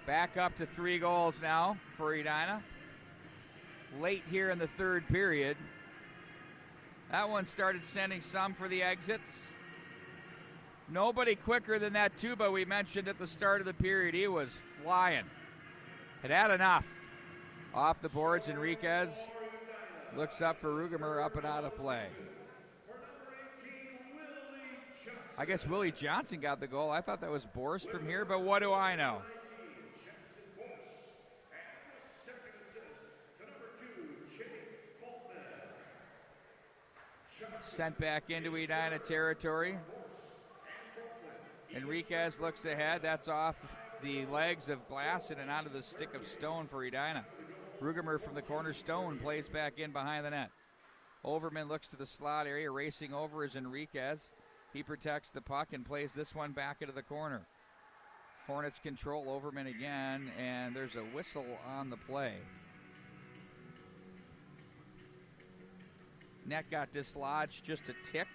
Back up to 3 goals now for Edina. Late here in the third period. That one started sending some for the exits. Nobody quicker than that Tuba we mentioned at the start of the period. He was flying. It had enough. Off the boards, Enriquez looks up for Rugemer, up and out of play. I guess Willie Johnson got the goal. I thought that was Borst from here, but what do I know? Sent back into Edina territory. Enriquez looks ahead. That's off the legs of Blasson and onto the stick of Stone for Edina. Rugemer from the corner. Stone plays back in behind the net. Overman looks to the slot area. Racing over is Enriquez. He protects the puck and plays this one back into the corner. Hornets control Overman again, and there's a whistle on the play. Net got dislodged just a tick.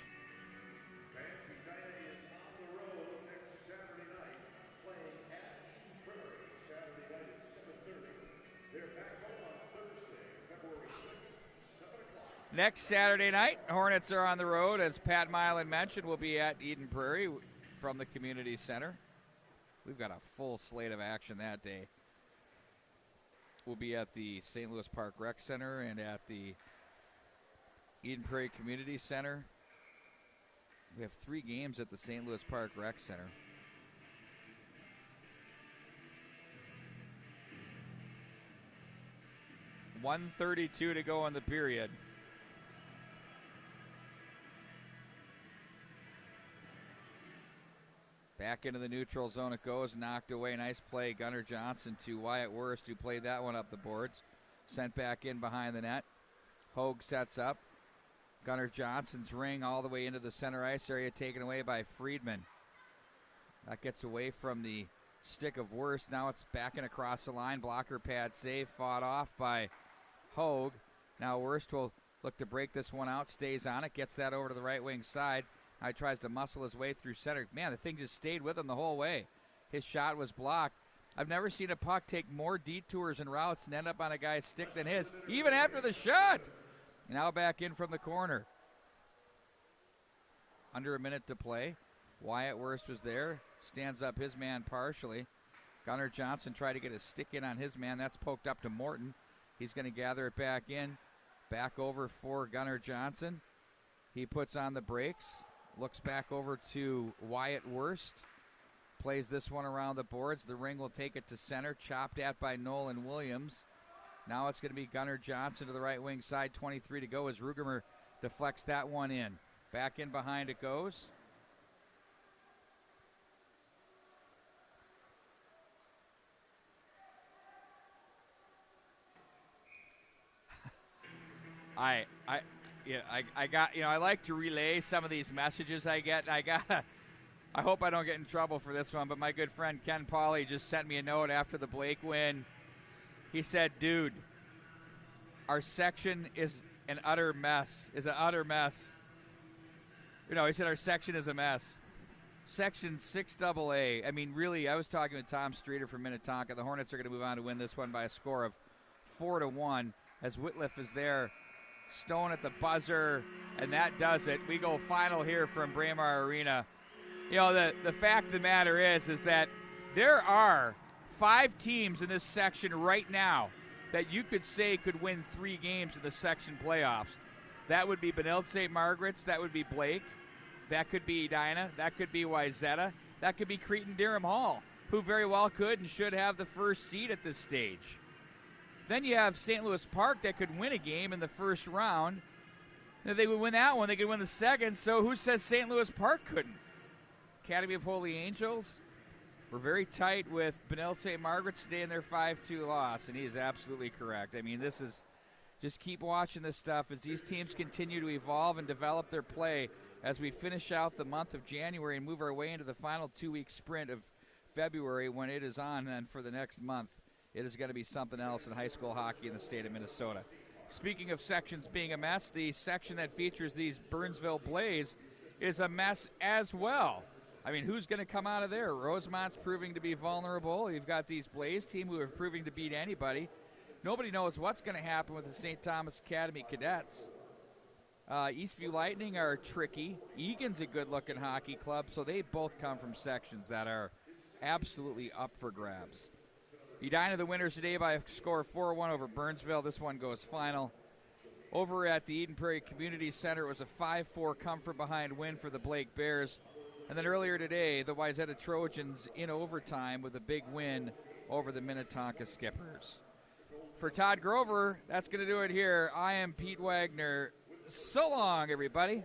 Next Saturday night, Hornets are on the road, as Pat Milan mentioned. We'll be at Eden Prairie from the community center. We've got a full slate of action that day. We'll be at the St. Louis Park Rec Center and at the Eden Prairie Community Center. We have 3 games at the St. Louis Park Rec Center. .132 to go in the period. Back into the neutral zone it goes, knocked away. Nice play, Gunnar Johnson to Wyatt Wurst, who played that one up the boards. Sent back in behind the net. Hogue sets up. Gunnar Johnson's ring all the way into the center ice area, taken away by Friedman. That gets away from the stick of Wurst. Now it's backing across the line. Blocker pad save, fought off by Hogue. Now Wurst will look to break this one out, stays on it, gets that over to the right wing side. Now he tries to muscle his way through center. Man, the thing just stayed with him the whole way. His shot was blocked. I've never seen a puck take more detours and routes and end up on a guy's stick than his, even after the shot. Now back in from the corner. Under a minute to play. Wyatt Wurst was there. Stands up his man partially. Gunnar Johnson tried to get a stick in on his man. That's poked up to Morton. He's going to gather it back in. Back over for Gunnar Johnson. He puts on the brakes. Looks back over to Wyatt Wurst. Plays this one around the boards. The ring will take it to center. Chopped at by Nolan Williams. Now it's going to be Gunnar Johnson to the right wing side. 23 to go as Rugemer deflects that one in. Back in behind it goes. I got, I like to relay some of these messages I get. I hope I don't get in trouble for this one, but my good friend Ken Pauley just sent me a note after the Blake win. He said, dude, our section is an utter mess, He said our section is a mess. Section 6AA. I mean, really, I was talking with Tom Streeter from Minnetonka. The Hornets are going to move on to win this one by a score of 4-1 as Whitliff is there. Stone at the buzzer, and that does it. We go final here from Braemar Arena. The fact of the matter is that there are 5 teams in this section right now that you could say could win 3 games in the section playoffs. That would be Benilde St. Margaret's, that would be Blake, that could be Edina, that could be Wayzata, that could be Cretin-Derham Hall, who very well could and should have the first seed at this stage. Then you have St. Louis Park that could win a game in the first round. If they would win that one, they could win the second, so who says St. Louis Park couldn't? Academy of Holy Angels, we're very tight with Benilde St. Margaret's today in their 5-2 loss, and he is absolutely correct. I mean, this is just keep watching this stuff as these teams continue to evolve and develop their play as we finish out the month of January and move our way into the final 2-week sprint of February when it is on then for the next month. It is going to be something else in high school hockey in the state of Minnesota. Speaking of sections being a mess, the section that features these Burnsville Blaze is a mess as well. I mean, who's going to come out of there? Rosemont's proving to be vulnerable. You've got these Blaze team who are proving to beat anybody. Nobody knows what's going to happen with the St. Thomas Academy Cadets. Eastview Lightning are tricky. Egan's a good-looking hockey club, so they both come from sections that are absolutely up for grabs. Edina the winners today by a score of 4-1 over Burnsville. This one goes final. Over at the Eden Prairie Community Center, it was a 5-4 come-from-behind win for the Blake Bears. And then earlier today, the Wayzata Trojans in overtime with a big win over the Minnetonka Skippers. For Todd Grover, that's going to do it here. I am Pete Wagner. So long, everybody.